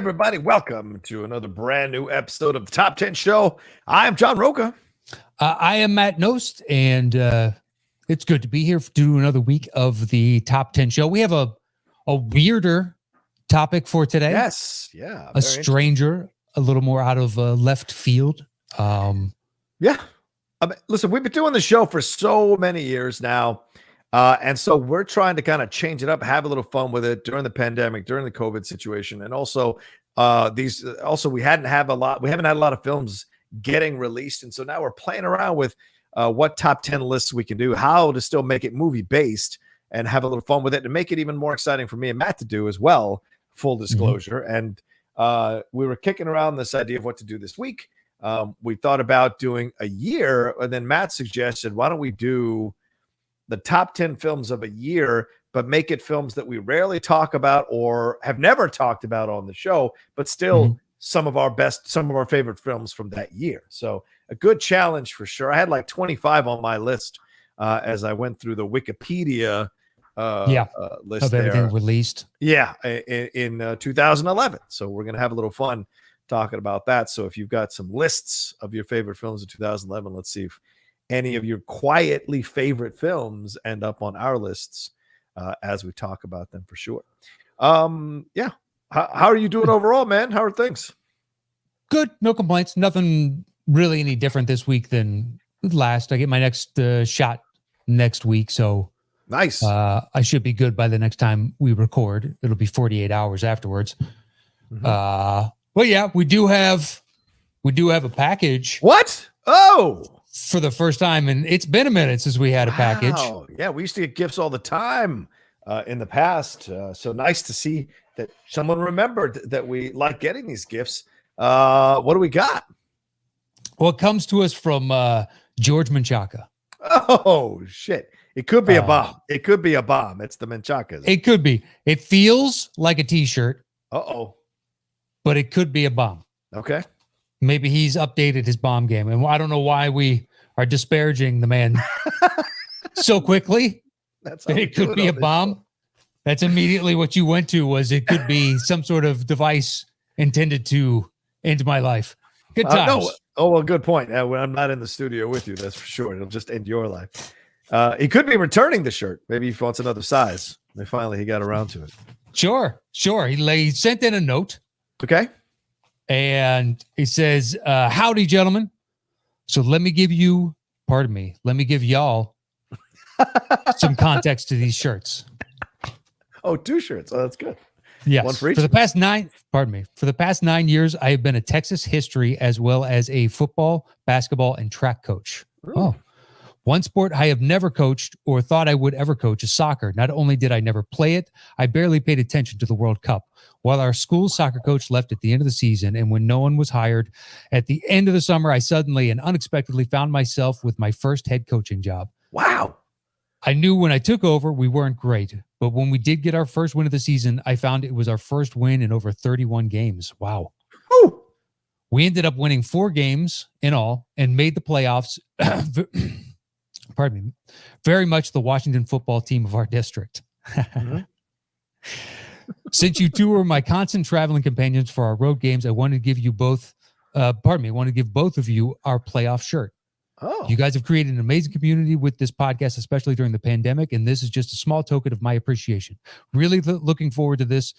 everybody. Welcome to another brand new episode of the Top 10 Show. I'm John Roca. I am Matt Nost, and it's good to be here to do another week of the Top 10 Show. We have a weirder topic for today. Yes. Yeah. A stranger, a little more out of left field. Yeah. Listen, we've been doing the show for so many years now. And so we're trying to kind of change it up, have a little fun with it during the pandemic, during the COVID situation. And also we haven't had a lot of films getting released. And so now we're playing around with what top 10 lists we can do, how to still make it movie based and have a little fun with it and make it even more exciting for me and Matt to do as well. Full disclosure. Mm-hmm. And we were kicking around this idea of what to do this week. We thought about doing a year, and then Matt suggested, why don't we do the top 10 films of a year, but make it films that we rarely talk about or have never talked about on the show, but still some of our favorite films from that year. So a good challenge for sure. I had like 25 on my list as I went through the Wikipedia list of everything released. Yeah, in 2011. So we're going to have a little fun talking about that. So if you've got some lists of your favorite films of 2011, let's see if any of your quietly favorite films end up on our lists as we talk about them for sure. Yeah. How are you doing overall, man? How are things? Good. No complaints. Nothing really any different this week than last. I get my next shot next week. So nice. I should be good by the next time we record. It'll be 48 hours afterwards. Mm-hmm. But yeah, we do have a package. What? Oh, for the first time, and it's been a minute since we had a package. Yeah, we used to get gifts all the time in the past. So nice to see that someone remembered that we like getting these gifts. What do we got? Well, it comes to us from George Menchaca. Oh, shit. It could be a bomb. It could be a bomb. It's the Menchacas. It could be. It feels like a T-shirt. Uh-oh. But it could be a bomb. Okay. Maybe he's updated his bomb game. And I don't know why we are disparaging the man so quickly. It could be a bomb. Show. That's immediately what you went to, was it could be some sort of device intended to end my life. Good times. No. Oh, well, good point. I'm not in the studio with you, that's for sure. It'll just end your life. He could be returning the shirt. Maybe he wants another size. And finally, he got around to it. Sure. He sent in a note. Okay. And he says, howdy, gentlemen. So let me give y'all some context to these shirts. Oh, 2 shirts. Oh, that's good. Yes. One for each. For the past 9 years, I have been a Texas history as well as a football, basketball, and track coach. Ooh. Oh. One sport I have never coached or thought I would ever coach is soccer. Not only did I never play it, I barely paid attention to the World Cup. While our school soccer coach left at the end of the season, and when no one was hired, at the end of the summer, I suddenly and unexpectedly found myself with my first head coaching job. Wow. I knew when I took over, we weren't great. But when we did get our first win of the season, I found it was our first win in over 31 games. Wow. Woo. We ended up winning 4 games in all and made the playoffs. Pardon me. Very much the Washington football team of our district. Mm-hmm. Since you two were my constant traveling companions for our road games, I wanted to give you both, I want to give both of you our playoff shirt. Oh. You guys have created an amazing community with this podcast, especially during the pandemic, and this is just a small token of my appreciation. Really looking forward to this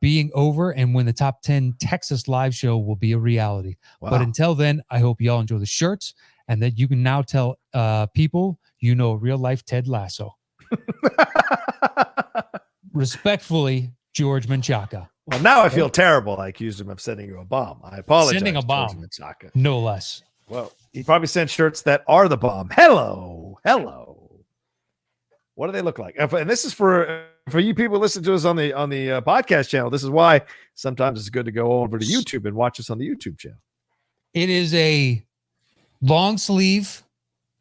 being over and when the Top 10 Texas live show will be a reality. Wow. But until then, I hope you all enjoy the shirts and that you can now tell people you know real life Ted Lasso. Respectfully, George Menchaca. Well, now I feel terrible. I accused him of sending you a bomb. I apologize. Sending a bomb, no less. Well, he probably sent shirts that are the bomb. Hello. What do they look like? And this is for you people listening to us on the podcast channel. This is why sometimes it's good to go over to YouTube and watch us on the YouTube channel. It is a long sleeve,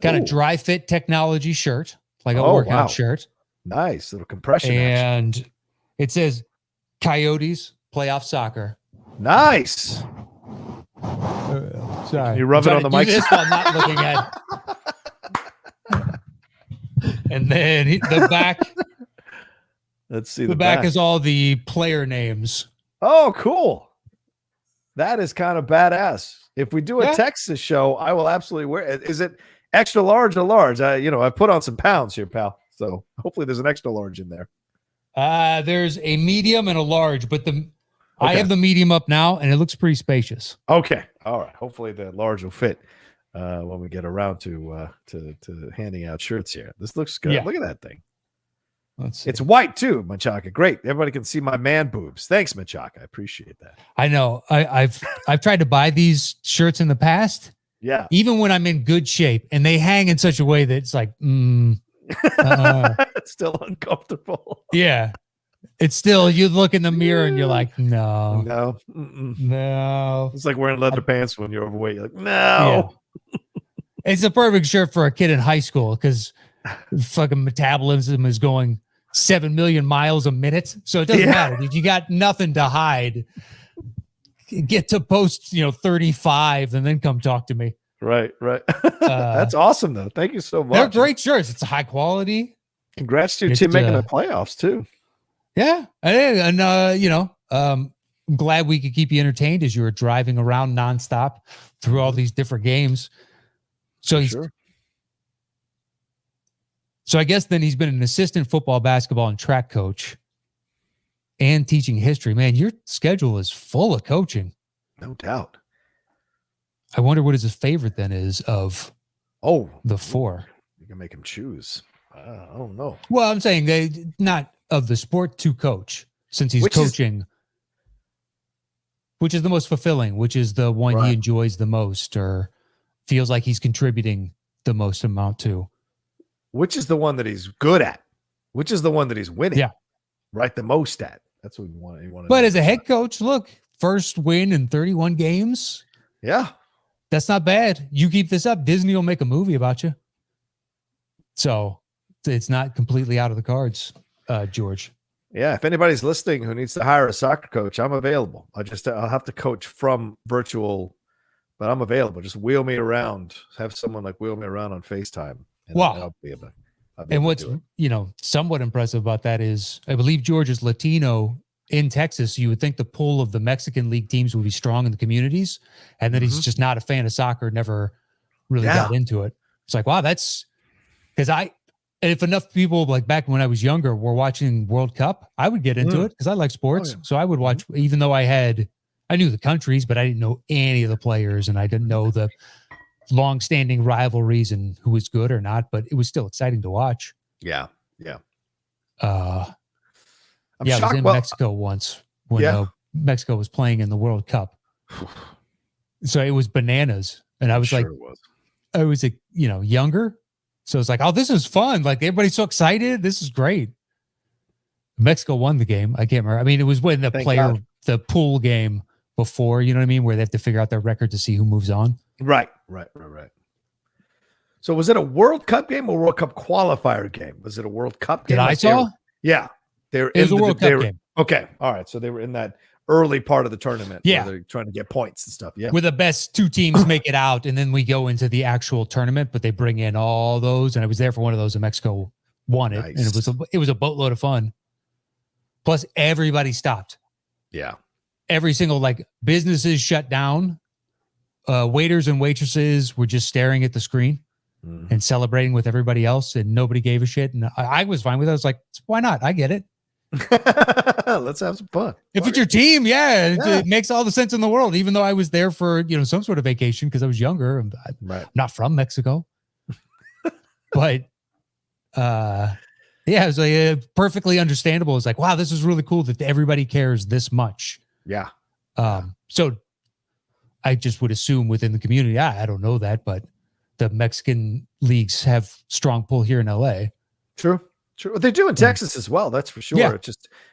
kind of dry fit technology shirt, like a workout shirt. Nice little compression and action. It says Coyotes playoff soccer. Nice. Sorry, can you rub it on the mic. This while not looking at. And then the back. Let's see. The back is all the player names Oh, cool. That is kind of badass. If we do a Yeah. Texas show, I will absolutely wear it. Is it extra large or large? I put on some pounds here, pal. So hopefully there's an extra large in there. There's a medium and a large, but I Okay. have the medium up now, and it looks pretty spacious. Okay. All right. Hopefully the large will fit when we get around to handing out shirts here. This looks good. Yeah. Look at that thing. Let's see. It's white too, Machaka. Great. Everybody can see my man boobs. Thanks, Machaka. I appreciate that. I know. I've tried to buy these shirts in the past, Yeah. even when I'm in good shape, and they hang in such a way that it's like, It's still uncomfortable. yeah. It's still, you look in the mirror and you're like, no. No. Mm-mm. No. It's like wearing leather pants when you're overweight. You're like, no. It's a perfect shirt for a kid in high school because fucking metabolism is going 7 million miles a minute. So it doesn't matter. You got nothing to hide. Get to post, 35 and then come talk to me. Right. That's awesome, though. Thank you so much. They're great shirts. It's high quality. Congrats to your team making the playoffs, too. Yeah. And I'm glad we could keep you entertained as you were driving around nonstop through all these different games. So So I guess then he's been an assistant football, basketball, and track coach and teaching history. Man, your schedule is full of coaching. No doubt. I wonder what his favorite then is of the four. You can make him choose. I don't know. Well, I'm saying not of the sport to coach, since he's coaching, which is the most fulfilling, which is the one he enjoys the most or feels like he's contributing the most amount to. Which is the one that he's good at? Which is the one that he's winning? Yeah. Right, the most at. That's what we want. But as a head coach, look, first win in 31 games. Yeah. That's not bad. You keep this up, Disney will make a movie about you. So it's not completely out of the cards, George. Yeah. If anybody's listening who needs to hire a soccer coach, I'm available. I'll have to coach from virtual, but I'm available. Just wheel me around. Have someone wheel me around on FaceTime. Wow. I'll be able to and what's somewhat impressive about that is I believe George is Latino in Texas. You would think the pull of the Mexican league teams would be strong in the communities, and that he's just not a fan of soccer, never really got into it. It's like, wow, that's because if enough people back when I was younger were watching World Cup, I would get into it because I like sports. So I would watch, even though I knew the countries, but I didn't know any of the players and I didn't know the long-standing rivalries and who was good or not, but it was still exciting to watch. Yeah. I was in Mexico once when Mexico was playing in the World Cup. So it was bananas. And I was I was younger. So it's like, oh, this is fun. Everybody's so excited. This is great. Mexico won the game. I can't remember. I mean, it was when the pool game before, you know what I mean? Where they have to figure out their record to see who moves on. Right. So was it a World Cup game or World Cup qualifier game? Was it a World Cup game? I saw? Yeah. It was a World Cup game. Okay. All right. So they were in that early part of the tournament. Yeah. Where they're trying to get points and stuff. Yeah. Where the best two teams make it out, and then we go into the actual tournament, but they bring in all those. And I was there for one of those, and Mexico won it. Nice. And it was a boatload of fun. Plus, everybody stopped. Yeah. Every single, businesses shut down. Waiters and waitresses were just staring at the screen and celebrating with everybody else, and nobody gave a shit. And I was fine with it. I was like, why not? I get it. Let's have some fun. If it's your team, it makes all the sense in the world. Even though I was there for some sort of vacation because I was younger. I'm not from Mexico, but it was perfectly understandable. It's like, wow, this is really cool that everybody cares this much. Yeah. So I just would assume within the community, I don't know that, but the Mexican leagues have strong pull here in LA. True. They do in Texas as well. That's for sure. Yeah.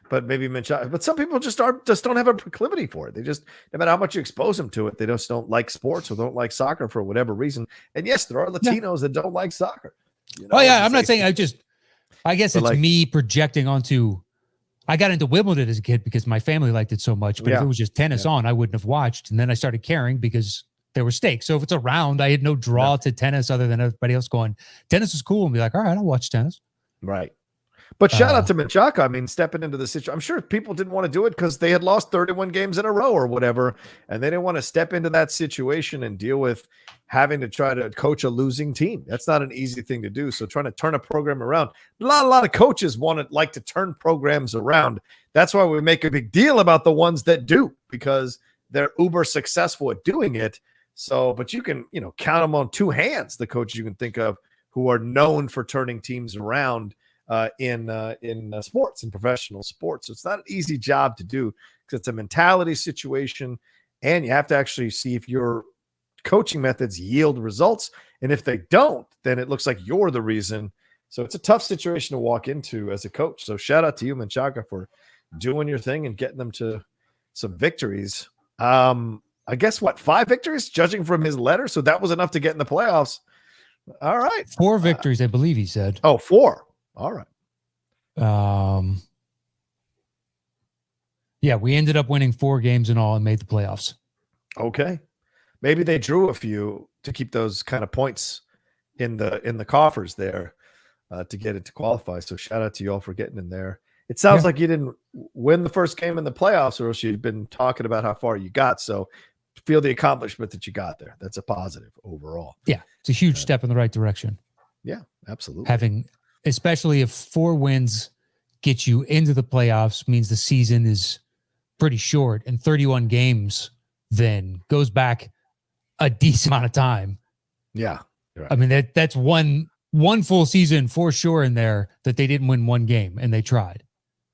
But some people just don't have a proclivity for it. They just, no matter how much you expose them to it, they just don't like sports or don't like soccer for whatever reason. And yes, there are Latinos that don't like soccer. I'm not saying I guess it's me projecting onto. I got into Wimbledon as a kid because my family liked it so much. But if it was just tennis on, I wouldn't have watched. And then I started caring because there were stakes. So if it's around, I had no draw to tennis other than everybody else going, tennis is cool. And be like, all right, I'll watch tennis. Right. But shout out to Menchaca. I mean, stepping into the situation. I'm sure people didn't want to do it because they had lost 31 games in a row or whatever, and they didn't want to step into that situation and deal with having to try to coach a losing team. That's not an easy thing to do. So trying to turn a program around, a lot of coaches like to turn programs around. That's why we make a big deal about the ones that do, because they're uber successful at doing it. So, but you can, count them on two hands, the coaches you can think of who are known for turning teams around in sports and professional sports. So it's not an easy job to do because it's a mentality situation, and you have to actually see if your coaching methods yield results. And if they don't, then it looks like you're the reason. So it's a tough situation to walk into as a coach. So shout out to you, Menchaca, for doing your thing and getting them to some victories. I guess 5 victories, judging from his letter. So that was enough to get in the playoffs. All right. 4 victories, I believe he said. Oh, 4. All right. Yeah, we ended up winning 4 games in all and made the playoffs. Okay. Maybe they drew a few to keep those kind of points in the coffers there to get it to qualify. So shout out to you all for getting in there. It sounds like you didn't win the first game in the playoffs, or else you've been talking about how far you got. So feel the accomplishment that you got there. That's a positive overall. Yeah, it's a huge step in the right direction. Yeah, absolutely. Especially if 4 wins get you into the playoffs, means the season is pretty short, and 31 games then goes back a decent amount of time. Yeah. Right. I mean, that's one full season for sure in there that they didn't win 1 game and they tried.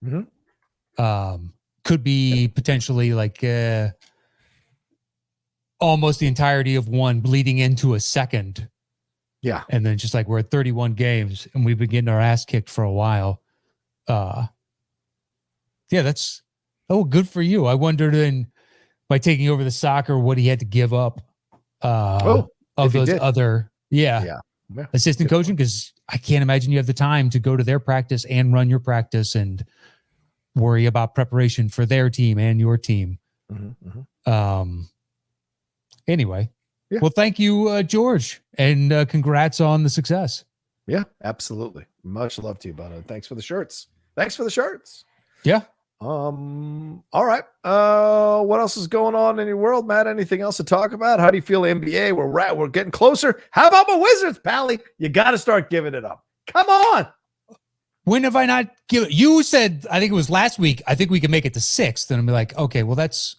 Mm-hmm. Could be potentially like almost the entirety of one bleeding into a second. Yeah. And then just like we're at 31 games and we've been getting our ass kicked for a while. Yeah, that's good for you. I wondered by taking over the soccer, what he had to give up of those other assistant coaching, because I can't imagine you have the time to go to their practice and run your practice and worry about preparation for their team and your team. Mm-hmm. Anyway, well, thank you, George, and congrats on the success. Yeah, absolutely. Much love to you, buddy. Thanks for the shirts. Yeah. All right. What else is going on in your world, Matt? Anything else to talk about? How do you feel NBA? We're getting closer. How about my Wizards, Pally? You got to start giving it up. Come on. When have I not given? You said, I think it was last week, I think we can make it to 6th, and I'm like, okay, well, that's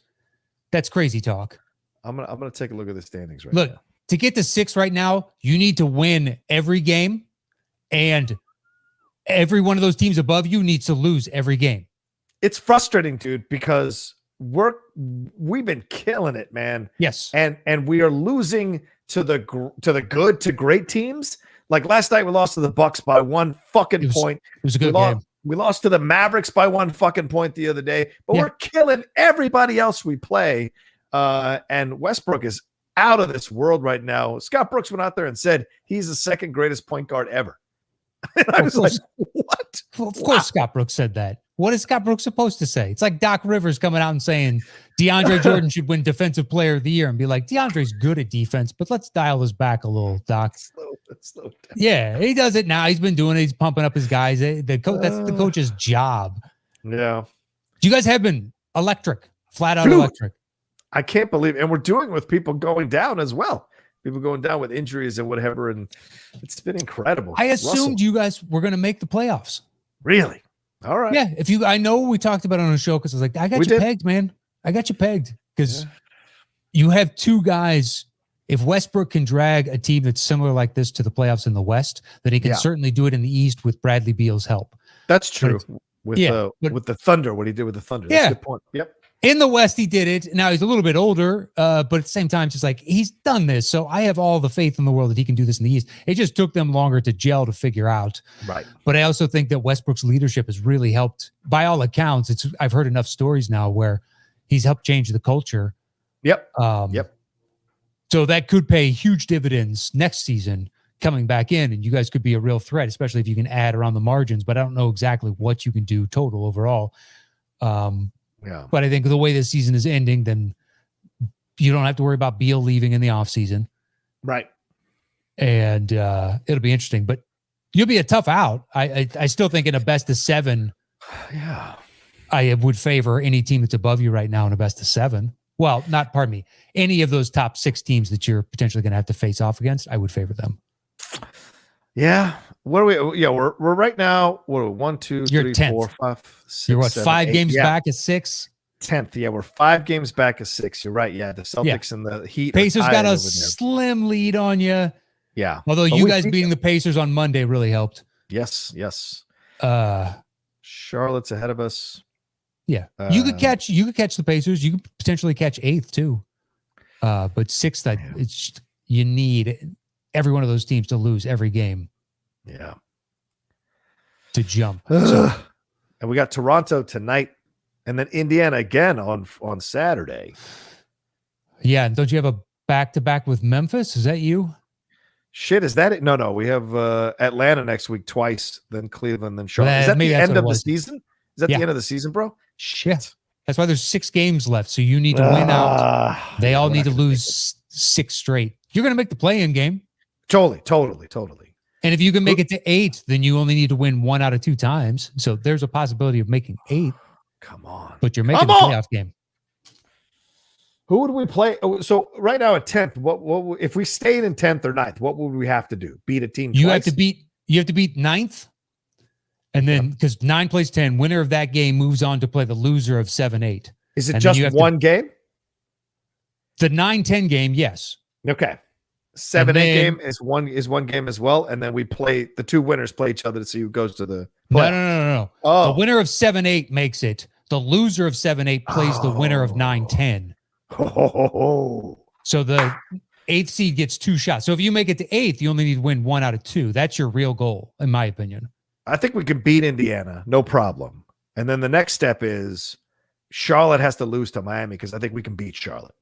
crazy talk. I'm gonna take a look at the standings right now. To get to 6 right now, you need to win every game, and every one of those teams above you needs to lose every game. It's frustrating, dude, because we've been killing it, man. Yes, and we are losing to the good to great teams. Like last night, we lost to the Bucks by 1 fucking point. It was a good game. We lost to the Mavericks by 1 fucking point the other day, but we're killing everybody else we play. And Westbrook is out of this world right now. Scott Brooks went out there and said he's the 2nd greatest point guard ever. And I was like, what? Well, of course, Scott Brooks said that. What is Scott Brooks supposed to say? It's like Doc Rivers coming out and saying DeAndre Jordan should win Defensive Player of the Year and be like, DeAndre's good at defense, but let's dial this back a little, Doc. Slow down. Yeah, he does it now. He's been doing it. He's pumping up his guys. That's the coach's job. Yeah. You guys have been electric, flat out electric. I can't believe it. And we're doing it with people going down as well. People going down with injuries and whatever. And it's been incredible. I assumed you guys were going to make the playoffs. Really? All right. Yeah. I know we talked about it on the show because I was like, I got you pegged, man. I got you pegged because you have 2 guys. If Westbrook can drag a team that's similar like this to the playoffs in the West, then he can certainly do it in the East with Bradley Beal's help. That's true. With the Thunder, what he did with the Thunder. That's a good point. Yep. In the West, he did it. Now he's a little bit older, but at the same time, it's just like he's done this. So I have all the faith in the world that he can do this in the East. It just took them longer to gel to figure out. Right. But I also think that Westbrook's leadership has really helped. By all accounts, I've heard enough stories now where he's helped change the culture. Yep. So that could pay huge dividends next season coming back in, and you guys could be a real threat, especially if you can add around the margins. But I don't know exactly what you can do total overall. But I think the way this season is ending, then you don't have to worry about Beal leaving in the offseason. Right. And it'll be interesting. But You'll be a tough out. I still think in a best of 7, Yeah. I would favor any team that's above you right now in a best of 7. Well, pardon me, any of those top 6 teams that you're potentially going to have to face off against, I would favor them. Yeah. What are we? Yeah, we're right now. What are we? 1, 2, You're 3, 10th. 4, 5, 6, You're what, 7, 5 8. games Yeah. back at 6? 10th. Yeah, we're 5 games back at 6. You're right. Yeah, the Celtics and the Heat. Pacers are got tied a over there. slim lead on you. Yeah. Although But you we guys beat beating the Pacers on Monday really helped. Yes. Yes. Yeah. Charlotte's ahead of us. You could catch the Pacers. You could potentially catch 8th too. But 6th, it's you need every one of those teams to lose every game. Yeah. To jump. And we got Toronto tonight, and then Indiana again on Saturday. Yeah, and don't you have a back-to-back with Memphis? Is that you? Shit, is that it? No. We have Atlanta next week twice, then Cleveland, then Charlotte. Is that maybe the that's end what of it the was. season? Is that the end of the season, bro? Shit. Yeah. That's why there's 6 games left, so you need to win out. They all need to lose 6 straight. You're going to make the play-in game. Totally. And if you can make it to 8, then you only need to win 1 out of 2 times. So there's a possibility of making 8. Come on. But you're making the playoff game. Who would we play? So right now at 10th, what if we stayed in 10th or 9th, what would we have to do? Beat a team You twice? have to beat 9th. And then because 9 plays 10, winner of that game moves on to play the loser of 7-8. Is it And just then one game? The 9-10 game, yes. Okay. 7-8 game is one game as well. And then we play the 2 winners play each other to see who goes to the playoff. No. Oh. The winner of 7-8 makes it. The loser of 7-8 plays the winner of 9-10. So the 8th seed gets 2 shots. So if you make it to 8th, you only need to win 1 out of 2. That's your real goal, in my opinion. I think we can beat Indiana, no problem. And then the next step is Charlotte has to lose to Miami because I think we can beat Charlotte.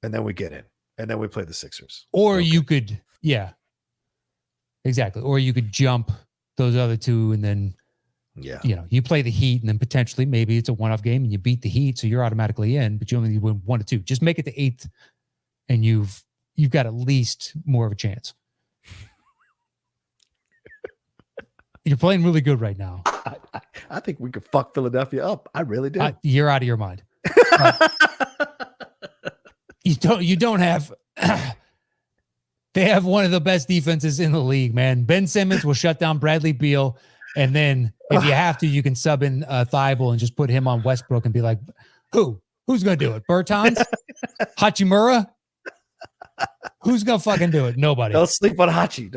And then we get in. And then we play the Sixers. Or you could, exactly. Or you could jump those other 2 and then, you play the Heat and then potentially maybe it's a one-off game and you beat the Heat, so you're automatically in, but you only need to win 1 or 2. Just make it to 8th and you've got at least more of a chance. You're playing really good right now. I think we could fuck Philadelphia up. I really do. You're out of your mind. You don't have. They have one of the best defenses in the league, man. Ben Simmons will shut down Bradley Beal, and then if you have to, you can sub in Thibault and just put him on Westbrook and be like, who's gonna do it? Bertans, Hachimura. Who's gonna fucking do it? Nobody. Don't sleep on Hachi.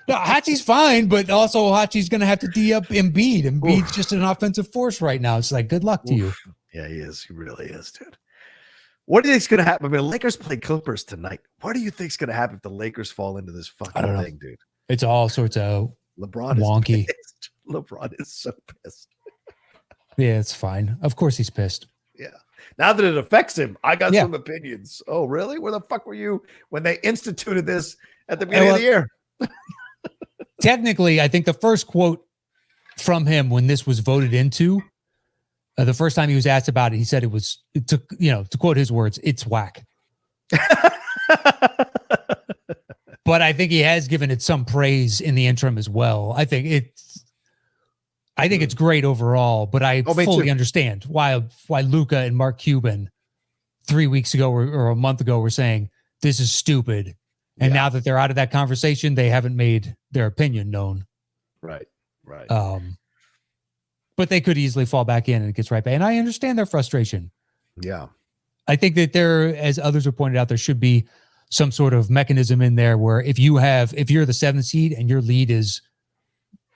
No, Hachi's fine, but also Hachi's going to have to D up Embiid. Embiid's just an offensive force right now. It's like, good luck to you. Yeah, he is. He really is, dude. What do you think's going to happen? I mean, Lakers play Clippers tonight. What do you think's going to happen if the Lakers fall into this fucking thing, dude? It's all sorts of LeBron wonky. Is pissed. LeBron is so pissed. Yeah, it's fine. Of course he's pissed. Yeah. Now that it affects him, I got some opinions. Oh, really? Where the fuck were you when they instituted this at the beginning of the year? Technically, I think the first quote from him when this was voted into, the first time he was asked about it, he said to quote his words, "It's whack." But I think he has given it some praise in the interim as well. I think it's great overall, but I fully understand why Luka and Mark Cuban 3 weeks ago or a month ago were saying this is stupid. And now that they're out of that conversation, they haven't made their opinion known. Right. But they could easily fall back in and it gets right back. And I understand their frustration. Yeah. I think that as others have pointed out, there should be some sort of mechanism in there where if you're the 7th seed and your lead is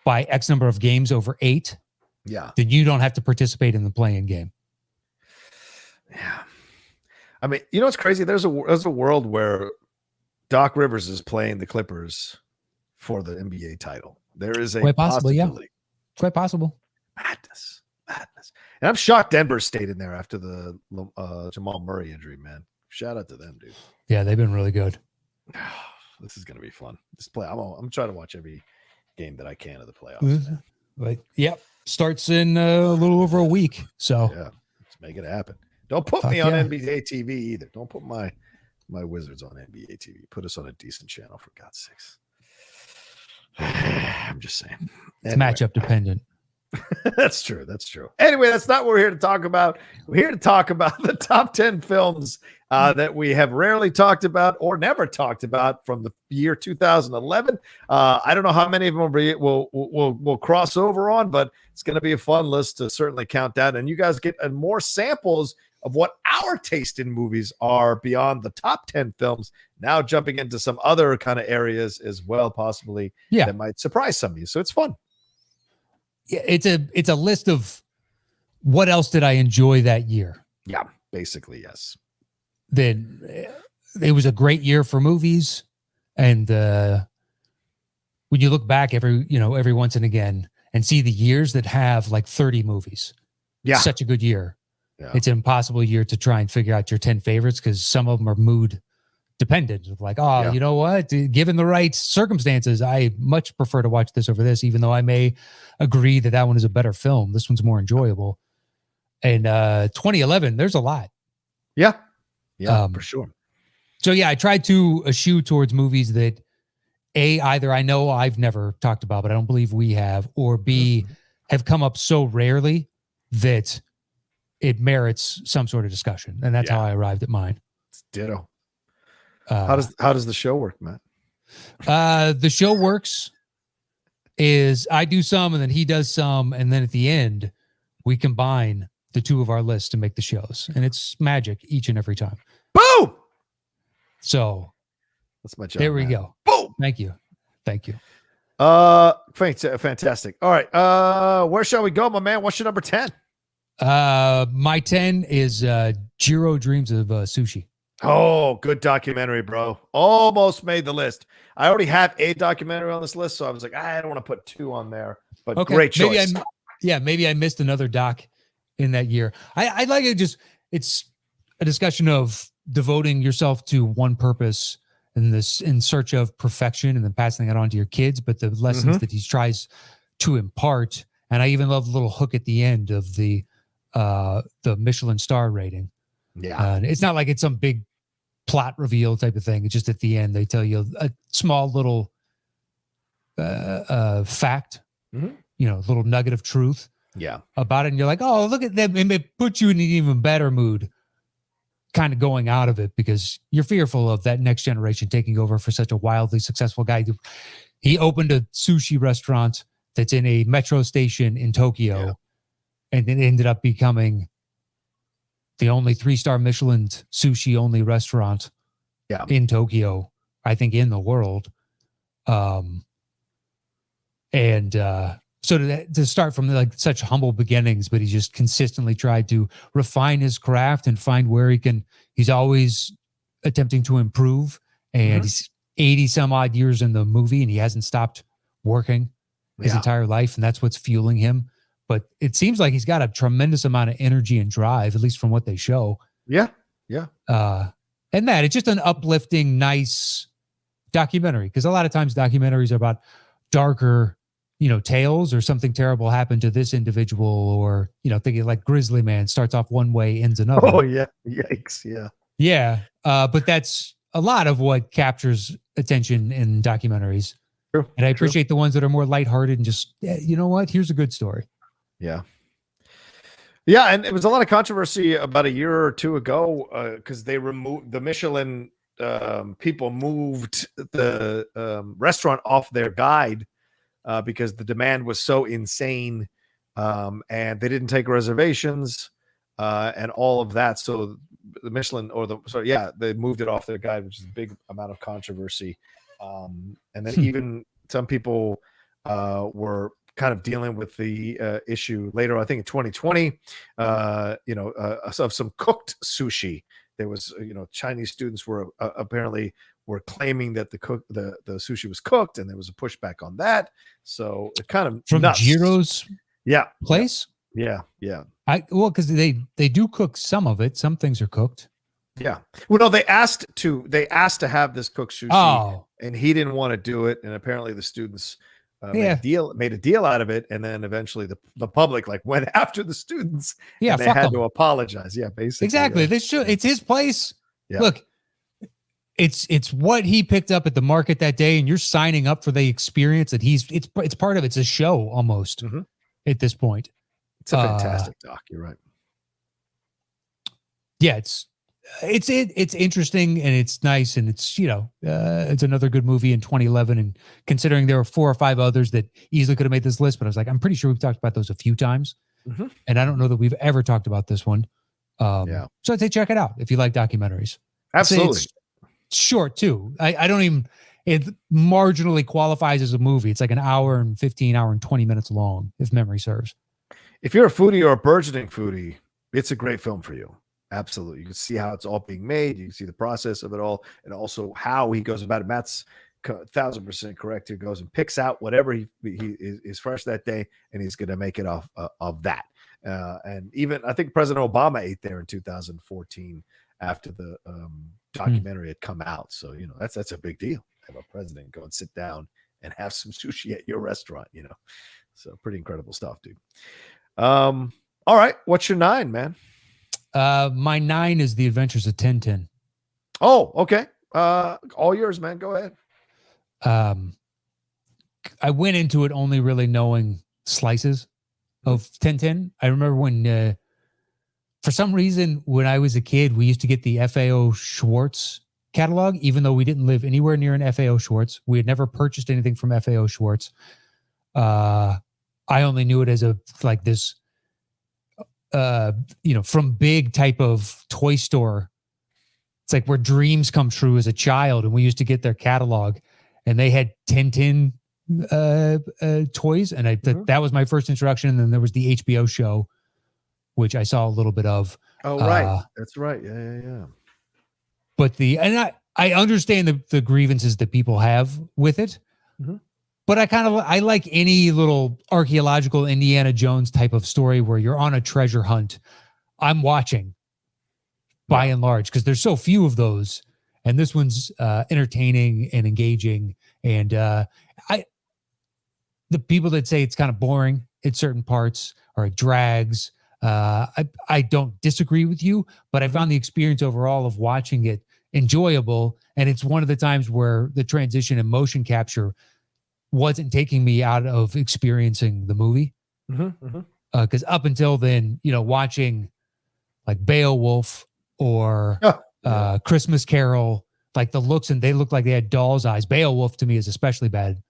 by X number of games over 8, then you don't have to participate in the play-in game. Yeah. I mean, you know what's crazy? There's a world where Doc Rivers is playing the Clippers for the NBA title. There is a quite possible, possibility. Quite possible. Madness. And I'm shocked Denver stayed in there after the Jamal Murray injury, man. Shout out to them, dude. Yeah, they've been really good. This is going to be fun. I'm trying to watch every game that I can of the playoffs. But starts in a little over a week. So let's make it happen. Don't put me on NBA TV either. Don't put my Wizards on NBA TV. Put us on a decent channel, for God's sakes. I'm just saying. It's Anyway. matchup dependent. That's true. That's true. Anyway, that's not what we're here to talk about. We're here to talk about the top 10 films that we have rarely talked about or never talked about from the year 2011. I don't know how many of them we'll cross over on, but it's going to be a fun list to certainly count down. And you guys get more samples of what our taste in movies are beyond the top 10 films. Now jumping into some other kind of areas as well, possibly that might surprise some of you. So it's fun. It's a list of what else did I enjoy that year. Yeah, basically, yes. Then it was a great year for movies, and when you look back every once and again and see the years that have like 30 movies, such a good year. Yeah. It's an impossible year to try and figure out your 10 favorites because some of them are mood dependent. Like, you know what? Given the right circumstances, I much prefer to watch this over this, even though I may agree that one is a better film. This one's more enjoyable. And 2011, there's a lot. Yeah, for sure. So I tried to eschew towards movies that either I know I've never talked about, but I don't believe we have, or B, have come up so rarely that it merits some sort of discussion. And that's how I arrived at mine. It's ditto. How does the show work, Matt? The show works is I do some and then he does some, and then at the end we combine the two of our lists to make the shows, and it's magic each and every time. Boom. So that's my job. There we go. Boom. Thank you. Fantastic. All right. Where shall we go, my man? What's your number 10? My 10 is Jiro Dreams of Sushi. Oh, good documentary, bro. Almost made the list. I already have a documentary on this list, so I was like, I don't want to put 2 on there, but great choice. Maybe I missed another doc in that year. I like it. It's a discussion of devoting yourself to one purpose and this in search of perfection and then passing that on to your kids, but the lessons that he tries to impart. And I even love the little hook at the end of the Michelin star rating. Yeah. It's not like it's some big plot reveal type of thing. It's just at the end, they tell you a small little fact, little nugget of truth about it. And you're like, oh, look at them. And it puts you in an even better mood kind of going out of it because you're fearful of that next generation taking over for such a wildly successful guy. He opened a sushi restaurant that's in a metro station in Tokyo and it ended up becoming the only 3-star Michelin sushi only restaurant in Tokyo, I think in the world. So to start from like such humble beginnings, but he just consistently tried to refine his craft and find where he's always attempting to improve. And he's 80 some odd years in the movie and he hasn't stopped working his entire life. And that's what's fueling him. But it seems like he's got a tremendous amount of energy and drive, at least from what they show. Yeah. And it's just an uplifting, nice documentary. Because a lot of times documentaries are about darker, tales or something terrible happened to this individual or, thinking like Grizzly Man starts off one way, ends another. Oh, yeah. Yikes. Yeah. Yeah. But that's a lot of what captures attention in documentaries. True. And I appreciate the ones that are more lighthearted and just, you know what? Here's a good story. Yeah. Yeah. And it was a lot of controversy about a year or 2 ago because they removed the Michelin people moved the restaurant off their guide because the demand was so insane and they didn't take reservations and all of that. So the Michelin they moved it off their guide, which is a big amount of controversy. And then even some people were kind of dealing with the issue later, I think in 2020, of some cooked sushi. There was, Chinese students were apparently were claiming that the sushi was cooked, and there was a pushback on that. So it kind of from nuts. Jiro's place. Yeah. Because they do cook some of it. Some things are cooked. Yeah. Well, no, they asked to have this cooked sushi, and he didn't want to do it, and apparently the students made a deal out of it, and then eventually the public went after the students. Yeah, and they had to apologize. Yeah, basically. Exactly. It's his place. Yeah. Look, it's what he picked up at the market that day, and you're signing up for the experience that it's part of. It's a show almost at this point. It's a fantastic doc. You're right. Yeah, it's interesting and it's nice, and it's it's another good movie in 2011. And considering there were 4 or 5 others that easily could have made this list, but I was like, I'm pretty sure we've talked about those a few times, and I don't know that we've ever talked about this one. So I'd say check it out if you like documentaries. Absolutely. It's short too. I don't even. It marginally qualifies as a movie. It's like an hour and 20 minutes long, if memory serves. If you're a foodie or a burgeoning foodie, it's a great film for you. Absolutely. You can see how it's all being made. You can see the process of it all, and also how he goes about it. Matt's 1,000% correct. He goes and picks out whatever he is fresh that day, and he's going to make it off of that. And even I think President Obama ate there in 2014 after the documentary had come out. So, that's a big deal. Have a president go and sit down and have some sushi at your restaurant, So pretty incredible stuff, dude. All right. What's your 9, man? My 9 is The Adventures of Tintin. Oh, okay. All yours, man. Go ahead. I went into it only really knowing slices of Tintin. I remember when, for some reason, when I was a kid, we used to get the FAO Schwartz catalog, even though we didn't live anywhere near an FAO Schwartz. We had never purchased anything from FAO Schwartz. I only knew it as this from big type of toy store. It's like where dreams come true as a child. And we used to get their catalog, and they had Tintin toys. And that was my first introduction. And then there was the HBO show, which I saw a little bit of. Oh, right. That's right. Yeah. But I understand the grievances that people have with it. But I like any little archaeological Indiana Jones type of story where you're on a treasure hunt. I'm watching by and large, because there's so few of those. And this one's entertaining and engaging. And the people that say it's kind of boring at certain parts or it drags, I don't disagree with you, but I found the experience overall of watching it enjoyable. And it's one of the times where the transition and motion capture wasn't taking me out of experiencing the movie. Because up until then, watching like Beowulf or Christmas Carol, like the looks, and they look like they had doll's eyes. Beowulf to me is especially bad.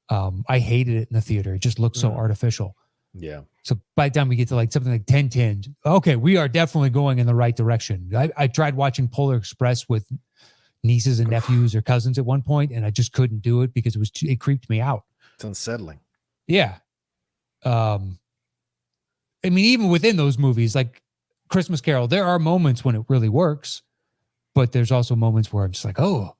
I hated it in the theater. It just looked so artificial. Yeah. So by the time we get to like something like Tintin, okay, we are definitely going in the right direction. I tried watching Polar Express with nieces and nephews or cousins at one point, and I just couldn't do it because it creeped me out. It's unsettling. Yeah. I mean, even within those movies, like Christmas Carol, there are moments when it really works, but there's also moments where I'm just like, oh.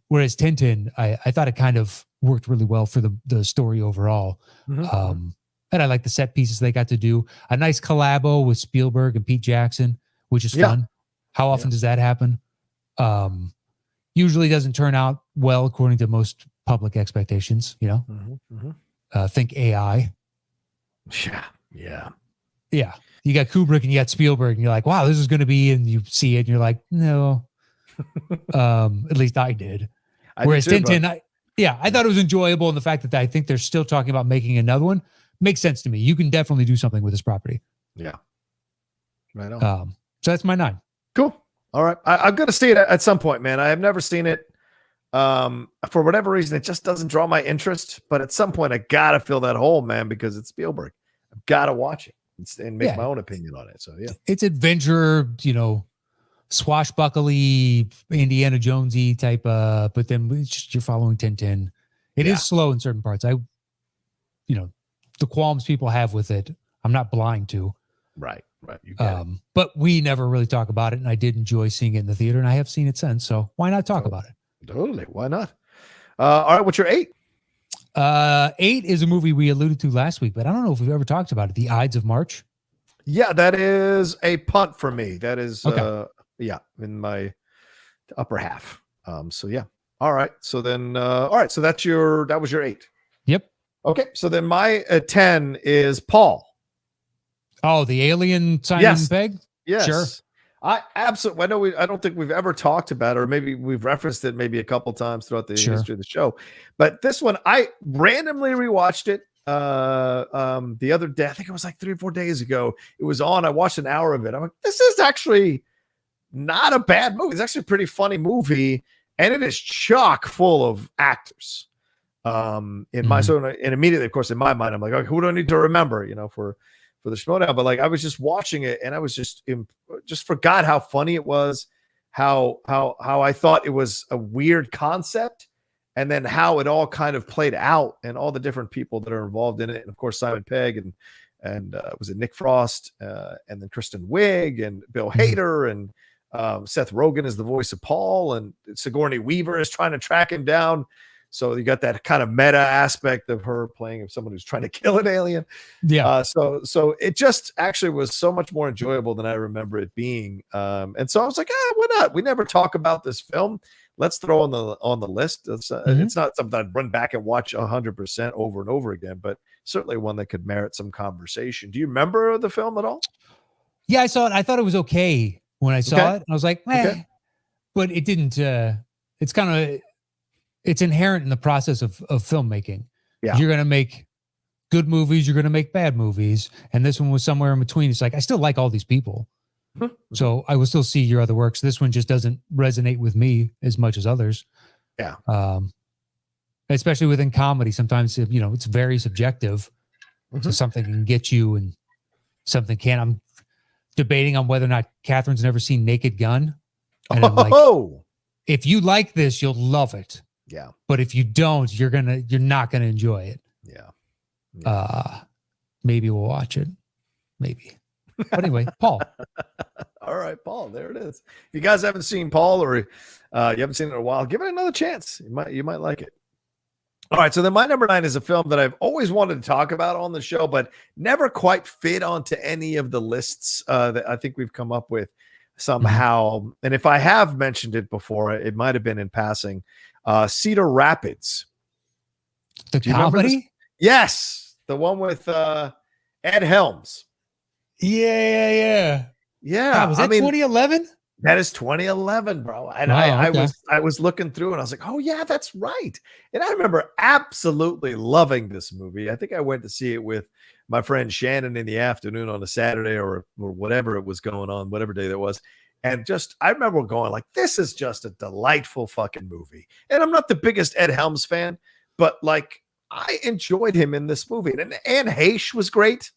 Whereas Tintin, I thought it kind of worked really well for the story overall. And I like the set pieces they got to do. A nice collabo with Spielberg and Pete Jackson, which is fun. How often does that happen? Usually doesn't turn out well according to most public expectations, think AI. Yeah. You got Kubrick and you got Spielberg, and you're like, wow, this is going to be, and you see it and you're like, no. At least I did. Whereas Tintin, I thought it was enjoyable, and the fact that I think they're still talking about making another one makes sense to me. You can definitely do something with this property. Yeah. Right on. So that's my 9. Cool. All right. I'm going to see it at some point, man. I have never seen it. For whatever reason, it just doesn't draw my interest. But at some point, I got to fill that hole, man, because it's Spielberg. I've got to watch it and make my own opinion on it. So, yeah. It's adventure, swashbuckly, Indiana Jonesy type, but then it's just, you're following Tintin. It is slow in certain parts. The qualms people have with it, I'm not blind to. Right. You get it. But we never really talk about it, and I did enjoy seeing it in the theater, and I have seen it since. So why not talk about it? Totally. Why not? All right. What's your 8? 8 is a movie we alluded to last week, but I don't know if we've ever talked about it. The Ides of March. Yeah, that is a punt for me. That is, okay. In my upper half. So yeah. All right. So then, all right. So that was your 8. Yep. Okay. So then my 10 is Paul. Oh, the alien Simon Pegg? Yes. Sure. I absolutely. I know I don't think we've ever talked about it, or maybe we've referenced it maybe a couple times throughout the Sure. history of the show. But this one, I randomly rewatched it the other day. I think it was like 3 or 4 days ago. It was on. I watched an hour of it. I'm like, this is actually not a bad movie. It's actually a pretty funny movie, and it is chock full of actors. In my and immediately, of course, in my mind, I'm like, okay, who do I need to remember? For the Schmodown. But like, I was just watching it, and I was just forgot how funny it was, how I thought it was a weird concept, and then how it all kind of played out, and all the different people that are involved in it, and of course Simon Pegg and was it Nick Frost, and then Kristen Wiig and Bill Hader and Seth Rogen is the voice of Paul, and Sigourney Weaver is trying to track him down. So you got that kind of meta aspect of her playing of someone who's trying to kill an alien. Yeah. So it just actually was so much more enjoyable than I remember it being. And so I was like, why not? We never talk about this film. Let's throw on the list. It's not something I'd run back and watch 100% over and over again, but certainly one that could merit some conversation. Do you remember the film at all? Yeah, I saw it. I thought it was okay when I saw it. I was like, but it didn't. It's kind of. It's inherent in the process of filmmaking. Yeah. You're going to make good movies. You're going to make bad movies. And this one was somewhere in between. It's like, I still like all these people. So I will still see your other works. This one just doesn't resonate with me as much as others. Yeah. Especially within comedy. Sometimes, it's very subjective. So something can get you and something can't. I'm debating on whether or not Catherine's never seen Naked Gun. And I'm like, if you like this, you'll love it. Yeah. But if you don't, you're not gonna enjoy it. Yeah. Maybe we'll watch it. Maybe. But anyway, Paul. All right, Paul. There it is. If you guys haven't seen Paul, or you haven't seen it in a while, give it another chance. You might like it. All right. So then my number 9 is a film that I've always wanted to talk about on the show, but never quite fit onto any of the lists that I think we've come up with somehow. And if I have mentioned it before, it might have been in passing. Cedar Rapids. The comedy? Yes. The one with Ed Helms. Yeah. God, was that 2011? That is 2011, bro. And wow, I was looking through and I was like, oh yeah, that's right. And I remember absolutely loving this movie. I think I went to see it with my friend Shannon in the afternoon on a Saturday or whatever it was going on, whatever day that was. And I remember going like, this is just a delightful fucking movie. And I'm not the biggest Ed Helms fan, but like I enjoyed him in this movie. And Anne Heche was great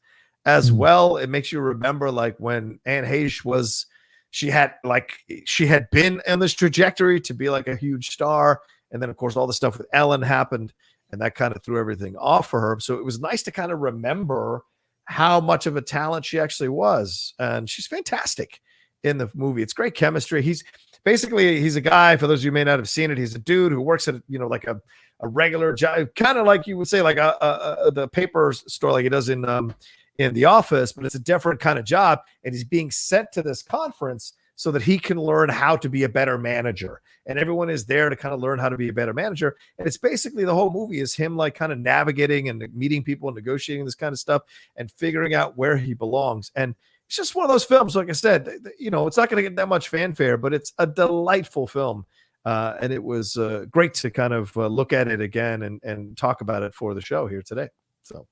as well. It makes you remember like when Anne Heche she had been on this trajectory to be like a huge star. And then of course all the stuff with Ellen happened and that kind of threw everything off for her. So it was nice to kind of remember how much of a talent she actually was. And she's fantastic in the movie. It's great chemistry. He's a guy, for those of you who may not have seen it, he's a dude who works at, like a regular job, kind of like you would say, like the paper store, like he does in the office, but it's a different kind of job. And he's being sent to this conference so that he can learn how to be a better manager. And everyone is there to kind of learn how to be a better manager. And it's basically the whole movie is him like kind of navigating and meeting people and negotiating this kind of stuff and figuring out where he belongs. And it's just one of those films, like I said, it's not going to get that much fanfare, but it's a delightful film. And it was great to kind of look at it again and talk about it for the show here today. So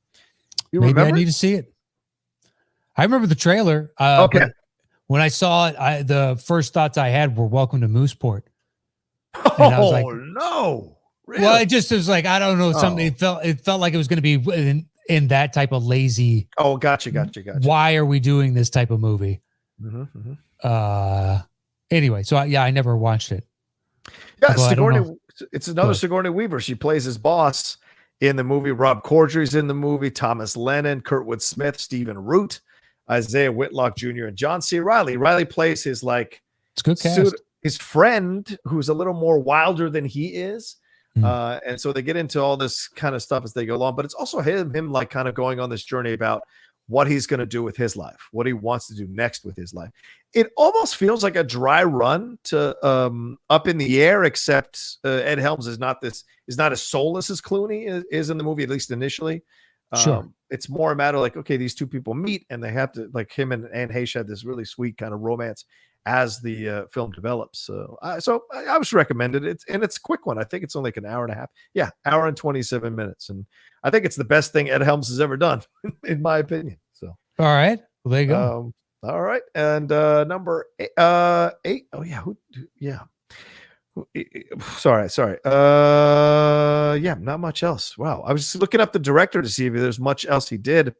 maybe I need to see it. I remember the trailer. Okay. When I saw it, the first thoughts I had were "Welcome to Mooseport." And I was like, no. Really? Well, it just was like, I don't know, something. It felt like it was going to be in that type of lazy. Oh, gotcha. Why are we doing this type of movie? Anyway, so I never watched it. Yeah, Sigourney. It's another Sigourney Weaver. She plays his boss in the movie. Rob Corddry's in the movie. Thomas Lennon, Kurtwood Smith, Stephen Root, Isaiah Whitlock Jr., and John C. Reilly. Reilly plays his it's good cast. His friend who's a little more wilder than he is. And so they get into all this kind of stuff as they go along, but it's also him like kind of going on this journey about what he's going to do with his life, what he wants to do next with his life. It almost feels like a dry run to Up in the Air, except Ed Helms is not as soulless as Clooney is in the movie, at least initially. Sure. It's more a matter like, okay, these two people meet and they have to, like him and Anne Heche had this really sweet kind of romance as the film develops. So I was recommended it, and it's a quick one. I think it's only like an hour and a half. Yeah, hour and 27 minutes, and I think it's the best thing Ed Helms has ever done, in my opinion. So All right. Well, there you go. all right, and number 8. Oh yeah, yeah. Sorry. Yeah, not much else. Wow, I was just looking up the director to see if there's much else he did.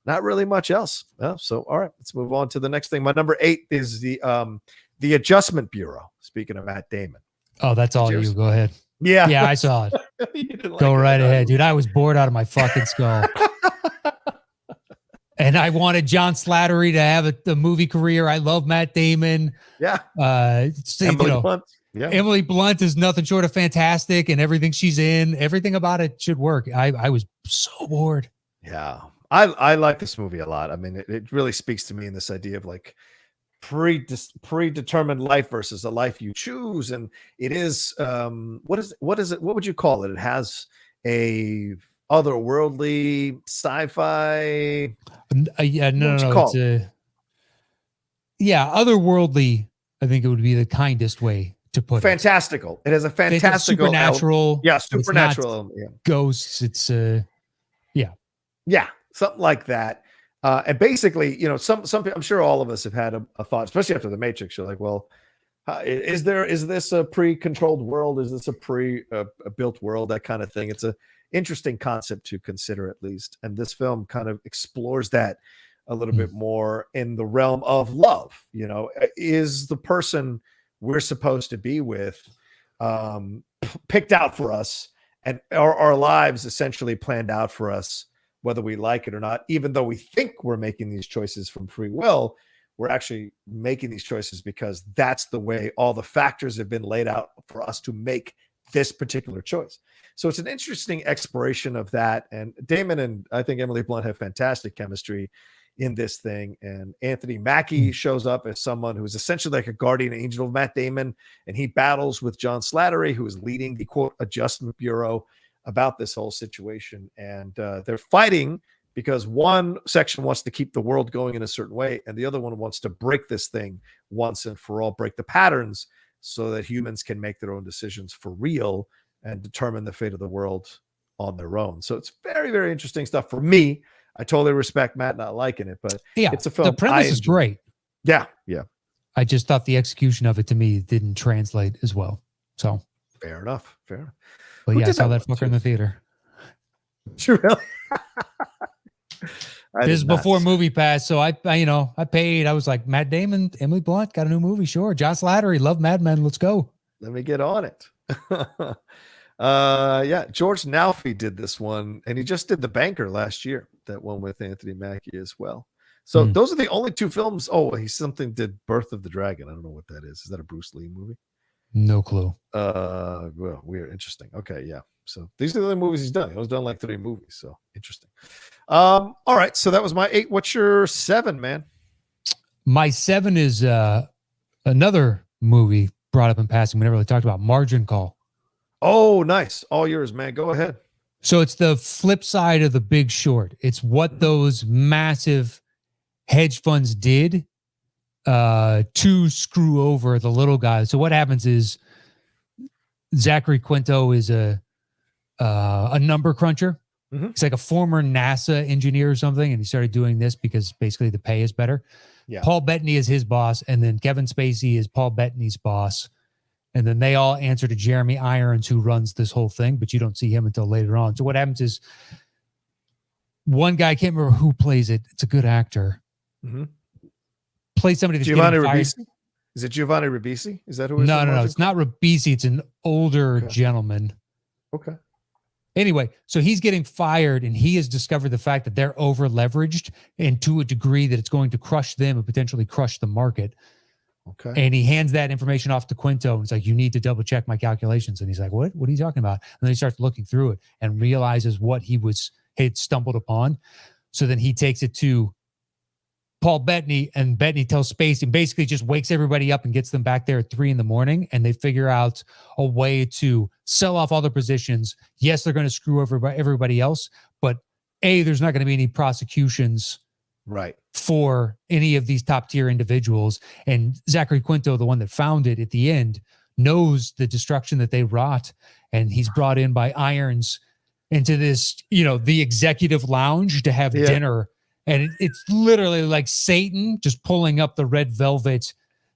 Not really much else. So all right, let's move on to the next thing. My number 8 is the Adjustment Bureau. Speaking of Matt Damon. Oh, that's all you. Go ahead. Yeah, Yeah, I saw it. Go right ahead, dude. I was bored out of my fucking skull. And I wanted John Slattery to have a movie career. I love Matt Damon. Yeah. Emily Blunt. Yeah. Emily Blunt is nothing short of fantastic, and everything she's in, everything about it should work. I was so bored. Yeah. I like this movie a lot. I mean, it really speaks to me in this idea of like predetermined life versus a life you choose. And it is, what is it? What would you call it? It has a otherworldly sci-fi. Yeah, no. It's otherworldly. I think it would be the kindest way to put fantastical. It has a fantastical supernatural. Supernatural. Ghosts. It's yeah, something like that. And basically, some I'm sure all of us have had a thought, especially after the Matrix. You're like, well, is this a pre-controlled world? Is this a built world? That kind of thing. It's a interesting concept to consider, at least. And this film kind of explores that a little bit more in the realm of love. Is the person we're supposed to be with picked out for us, and our lives essentially planned out for us, whether we like it or not? Even though we think we're making these choices from free will, we're actually making these choices because that's the way all the factors have been laid out for us to make this particular choice. So it's an interesting exploration of that. And Damon and I think Emily Blunt have fantastic chemistry in this thing. And Anthony Mackie shows up as someone who's essentially like a guardian angel of Matt Damon. And he battles with John Slattery, who is leading the quote Adjustment Bureau, about this whole situation. And they're fighting because one section wants to keep the world going in a certain way, and the other one wants to break this thing once and for all, break the patterns so that humans can make their own decisions for real and determine the fate of the world on their own. So it's very, very interesting stuff for me. I totally respect Matt not liking it, but it's a film. The premise is great. Yeah. I just thought the execution of it to me didn't translate as well. So fair enough. But I saw that fucker in the theater. Sure. This is before Movie Pass, so I paid. I was like, Matt Damon, Emily Blunt got a new movie, sure. John Slattery, love Mad Men, let's go. Let me get on it. George Nalfi did this one, and he just did The Banker last year, that one with Anthony Mackie as well. So those are the only two films. Oh, he did Birth of the Dragon. I don't know what that is. Is that a Bruce Lee movie? No clue. Well, weird. Interesting. Okay, yeah. So these are the only movies he's done. He's done like 3 movies. So interesting. All right. So that was my 8. What's your 7, man? My 7 is another movie brought up in passing. We never really talked about, Margin Call. Oh, nice. All yours, man. Go ahead. So it's the flip side of The Big Short. It's what those massive hedge funds did to screw over the little guy. So what happens is Zachary Quinto is a number cruncher. He's like a former NASA engineer or something, and he started doing this because basically the pay is better. Yeah. Paul Bettany is his boss, and then Kevin Spacey is Paul Bettany's boss. And then they all answer to Jeremy Irons, who runs this whole thing, but you don't see him until later on. So what happens is one guy, I can't remember who plays it. It's a good actor. Plays somebody that's Giovanni Ribisi. Is it Giovanni Ribisi? Is that who it is? No. It's not Ribisi. It's an older gentleman. Okay. Anyway, so he's getting fired, and he has discovered the fact that they're over leveraged, and to a degree that it's going to crush them and potentially crush the market. Okay. And he hands that information off to Quinto, and it's like, you need to double check my calculations. And he's like, what are you talking about? And then he starts looking through it and realizes what he had stumbled upon. So then he takes it to Paul Bettany, and Bettany tells Spacey, and basically just wakes everybody up and gets them back there at 3 a.m. And they figure out a way to sell off all their positions. Yes, they're going to screw over everybody else, but there's not going to be any prosecutions. Right. for any of these top tier individuals. And Zachary Quinto, the one that found it at the end, knows the destruction that they wrought. And he's brought in by Irons into this, the executive lounge to have dinner. And it's literally like Satan just pulling up the red velvet.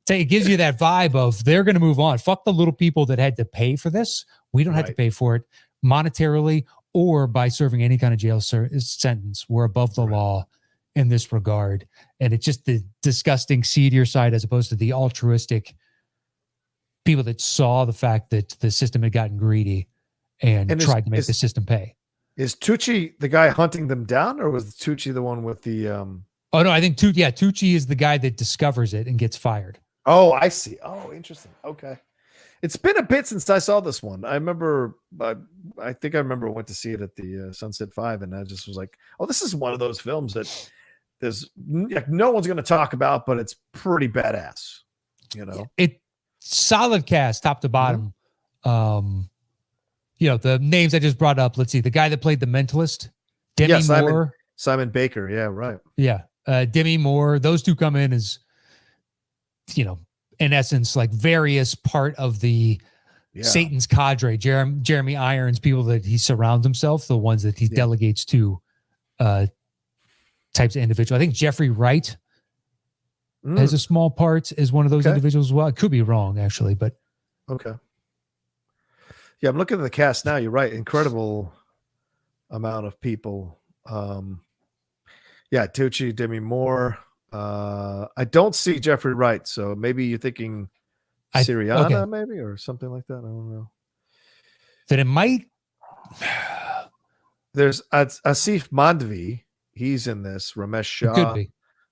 It gives you that vibe of they're going to move on. Fuck the little people that had to pay for this. We don't have to pay for it monetarily or by serving any kind of jail sentence. We're above the law in this regard. And it's just the disgusting seedier side as opposed to the altruistic people that saw the fact that the system had gotten greedy and tried to make the system pay. Is Tucci the guy hunting them down, or was Tucci the one with the Oh no, I think Tucci is the guy that discovers it and gets fired. Oh, I see. Oh, interesting. Okay. It's been a bit since I saw this one. I remember, I think I remember I went to see it at the Sunset 5, and I just was like, oh, this is one of those films that there's like no one's going to talk about, but it's pretty badass. It solid cast top to bottom. The names I just brought up. Let's see, the guy that played the Mentalist, Demi Moore, Simon Baker. Yeah, right. Yeah, Demi Moore. Those two come in as, in essence, like various part of the Satan's cadre. Jeremy Irons, people that he surrounds himself, the ones that he delegates to, types of individual. I think Jeffrey Wright has a small part as one of those individuals as well. I could be wrong, actually, but okay. Yeah, I'm looking at the cast now. You're right. Incredible amount of people. Tucci, Demi Moore. I don't see Jeffrey Wright, so maybe you're thinking Syriana, maybe, or something like that. I don't know. That it might. There's Asif Mandvi. He's in this. Ramesh Shah, could be.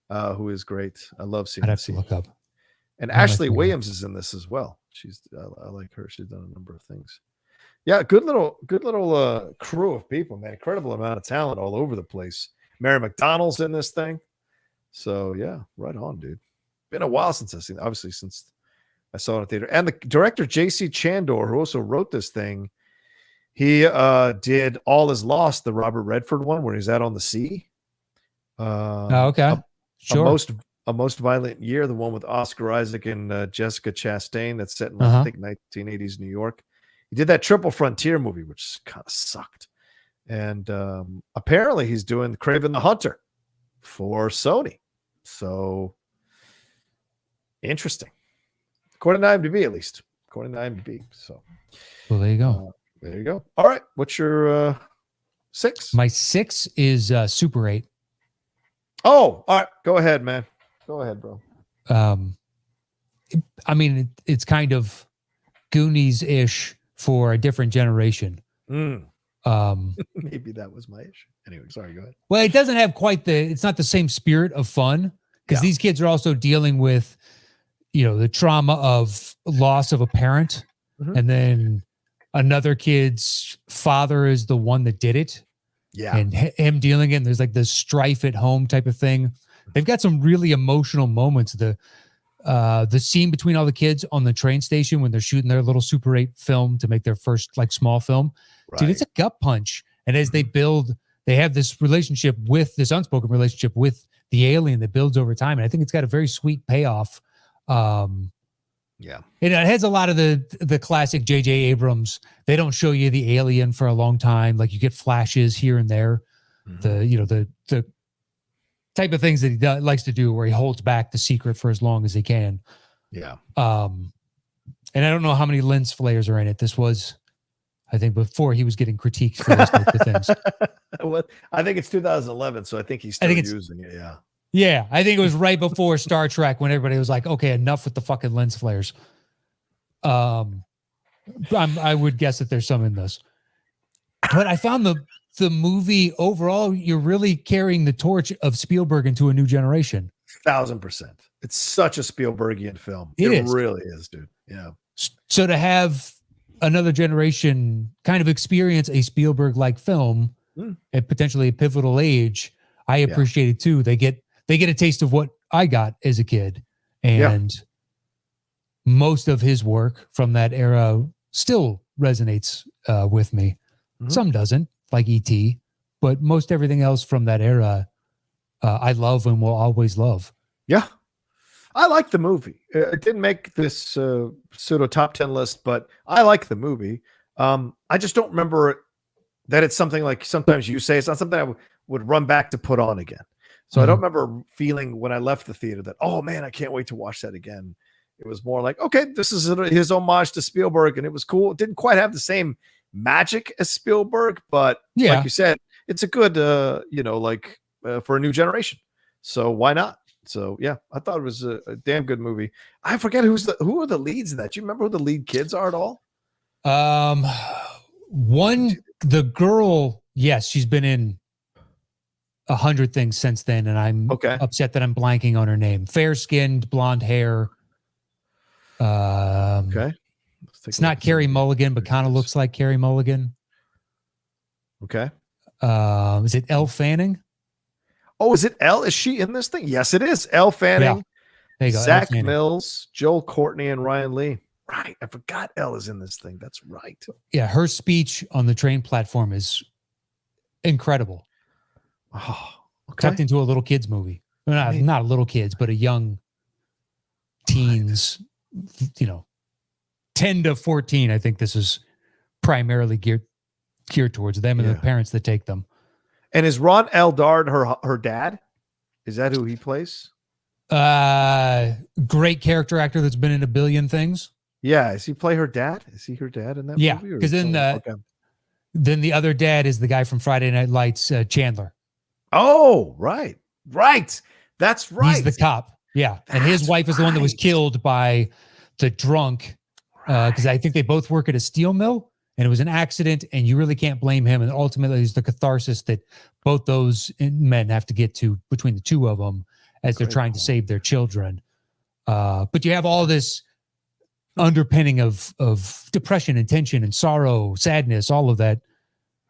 Who is great. I love seeing. I'd have to look up. And Ashley Williams is in this as well. I like her. She's done a number of things. Yeah, good little crew of people, man. Incredible amount of talent all over the place. Mary McDonnell's in this thing. So yeah, right on, dude. Been a while since I've seen it, obviously since I saw it in theater. And the director J.C. Chandor, who also wrote this thing, he did All Is Lost, the Robert Redford one, where he's out on the sea. Okay, sure. A Most Violent Year, the one with Oscar Isaac and Jessica Chastain, that's set in I think 1980s New York. He did that Triple Frontier movie, which kind of sucked. And apparently he's doing Kraven the Hunter for Sony. So interesting. According to IMDb, at least. According to IMDb. So well, there you go. There you go. All right. What's your 6? My 6 is Super 8. Oh, all right. Go ahead, man. Go ahead, bro. It's kind of Goonies-ish for a different generation. Maybe that was my issue. Anyway, sorry, go ahead. Well, it doesn't have it's not the same spirit of fun because these kids are also dealing with, the trauma of loss of a parent. Mm-hmm. And then another kid's father is the one that did it. Yeah. And him dealing it. And there's like this strife at home type of thing. They've got some really emotional moments. The scene between all the kids on the train station when they're shooting their little Super 8 film to make their first like small film. Right. Dude, it's a gut punch. And as they have this relationship this unspoken relationship with the alien that builds over time. And I think it's got a very sweet payoff. And it has a lot of the classic J.J. Abrams. They don't show you the alien for a long time. Like you get flashes here and there. Mm-hmm. The type of things that he likes to do where he holds back the secret for as long as he can. Yeah. And I don't know how many lens flares are in it. This was, I think, before he was getting critiqued for those types of things. Well, I think it's 2011, so I think he's still using it. Yeah. Yeah, I think it was right before Star Trek when everybody was like, okay, enough with the fucking lens flares. I would guess that there's some in this. But I found the movie overall, you're really carrying the torch of Spielberg into a new generation. 1000%. It's such a Spielbergian film. It really is, dude. Yeah. So to have another generation kind of experience a Spielberg-like film at potentially a pivotal age, I appreciate it too. They get a taste of what I got as a kid. And most of his work from that era still resonates with me. Mm-hmm. Some doesn't, like E.T., but most everything else from that era I love and will always love. Yeah. I like the movie. It didn't make this pseudo top 10 list, but I like the movie. I just don't remember that it's something like sometimes you say it's not something I would run back to put on again. So I don't remember feeling when I left the theater that, oh man, I can't wait to watch that again. It was more like, okay, this is his homage to Spielberg, and it was cool. It didn't quite have the same magic as Spielberg, but Yeah. like you said, it's a good, for a new generation. So why not? So yeah, I thought it was a damn good movie. I forget who are the leads in that. Do you remember who the lead kids are at all? The girl, yes, she's been in 100 things since then, and I'm upset that I'm blanking on her name. Fair-skinned, blonde hair. Okay. It's not Carey Mulligan, but kind of looks like Carey Mulligan. Okay. Is it Elle Fanning? Oh, is it Elle? Is she in this thing? Yes, it is. Elle Fanning, there you go, Zach Mills, Joel Courtney, and Ryan Lee. Right. I forgot Elle is in this thing. That's right. Yeah, her speech on the train platform is incredible. Oh, tucked into a little kids movie. Not little kids, but a young teens, 10 to 14. I think this is primarily geared towards them and the parents that take them. And is Ron Eldard her dad? Is that who he plays? Great character actor that's been in a billion things. Yeah, does he play her dad? Is he her dad in that movie? Yeah, because then the other dad is the guy from Friday Night Lights, Chandler. Oh, right. That's right. He's the cop. Yeah, and his wife is the one that was killed by the drunk, because I think they both work at a steel mill, and it was an accident, and you really can't blame him. And ultimately, it's the catharsis that both those men have to get to between the two of them as they're trying to save their children. But you have all this underpinning of depression and tension and sorrow, sadness, all of that.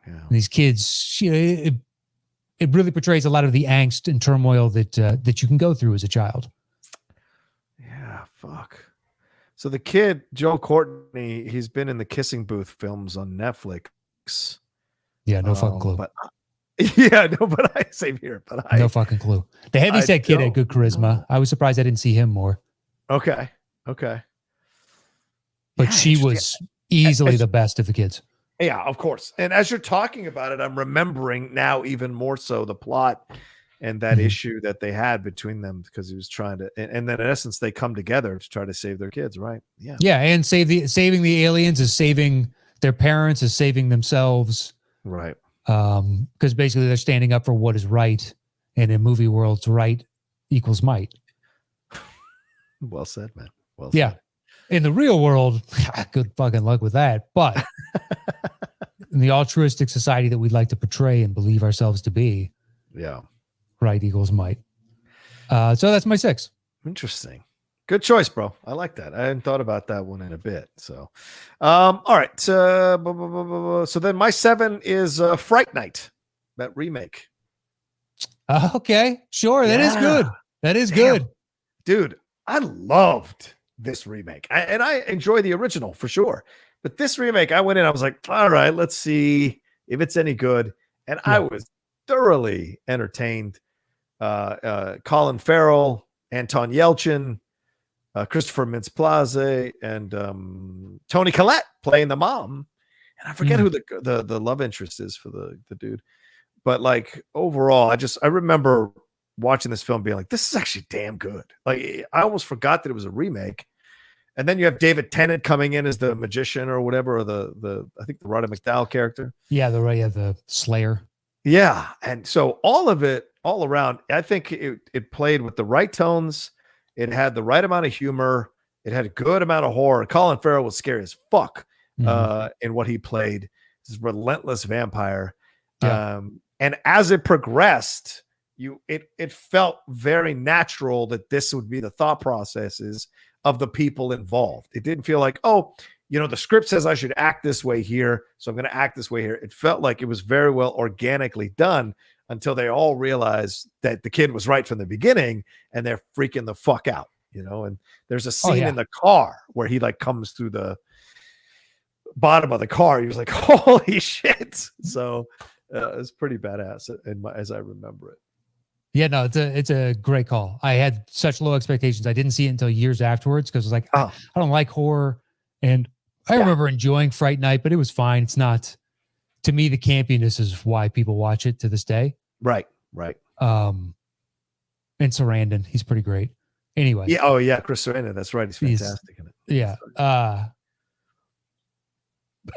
Yeah. And these kids, it really portrays a lot of the angst and turmoil that you can go through as a child. Yeah, fuck. So the kid, Joel Courtney, he's been in the Kissing Booth films on Netflix. Yeah, no fucking clue. But I same here. But no fucking clue. The heavyset kid had good charisma. I was surprised I didn't see him more. Okay. But she was easily the best of the kids. Yeah, of course. And as you're talking about it, I'm remembering now even more so the plot and that issue that they had between them, because he was trying to, and then in essence they come together to try to save their kids, right? Yeah. Yeah, and saving the aliens is saving their parents, is saving themselves. Right. Because basically they're standing up for what is right, and in movie worlds, right equals might. Well said, man. Well said. Yeah. In the real world, good fucking luck with that. But in the altruistic society that we'd like to portray and believe ourselves to be, right equals might. So that's my 6. Interesting. Good choice, bro. I like that. I hadn't thought about that one in a bit. So, all right. So then my 7 is Fright Night, that remake. Okay, sure. That is good. That is good. Dude, I loved this remake. I enjoy the original for sure. But this remake, I went in, I was like, all right, let's see if it's any good. And I was thoroughly entertained. Colin Farrell, Anton Yelchin, Christopher Mintz-Plasse, and Toni Collette playing the mom. And I forget who the love interest is for the dude. But like overall, I remember watching this film being like, this is actually damn good. Like I almost forgot that it was a remake. And then you have David Tennant coming in as the magician or whatever, or I think the Roddy McDowall character. Yeah, the Slayer. Yeah. And so all of it, all around, I think it played with the right tones. It had the right amount of humor. It had a good amount of horror. Colin Farrell was scary as fuck in what he played. This relentless vampire. Yeah. And as it progressed, it felt very natural that this would be the thought processes of the people involved. It didn't feel like, the script says I should act this way here, so I'm going to act this way here. It felt like it was very well organically done until they all realized that the kid was right from the beginning, and they're freaking the fuck out, and there's a scene in the car where he like comes through the bottom of the car. He was like, holy shit. So it's pretty badass as I remember it. Yeah, no, it's a great call. I had such low expectations. I didn't see it until years afterwards because I was like, Oh, I don't like horror. And I Yeah. remember enjoying Fright Night, but it was fine. It's not, to me, the campiness is why people watch it to this day. right. And Sarandon, he's pretty great. Anyway. Yeah. Oh, yeah. Chris Sarandon. That's right. He's fantastic in it. Yeah.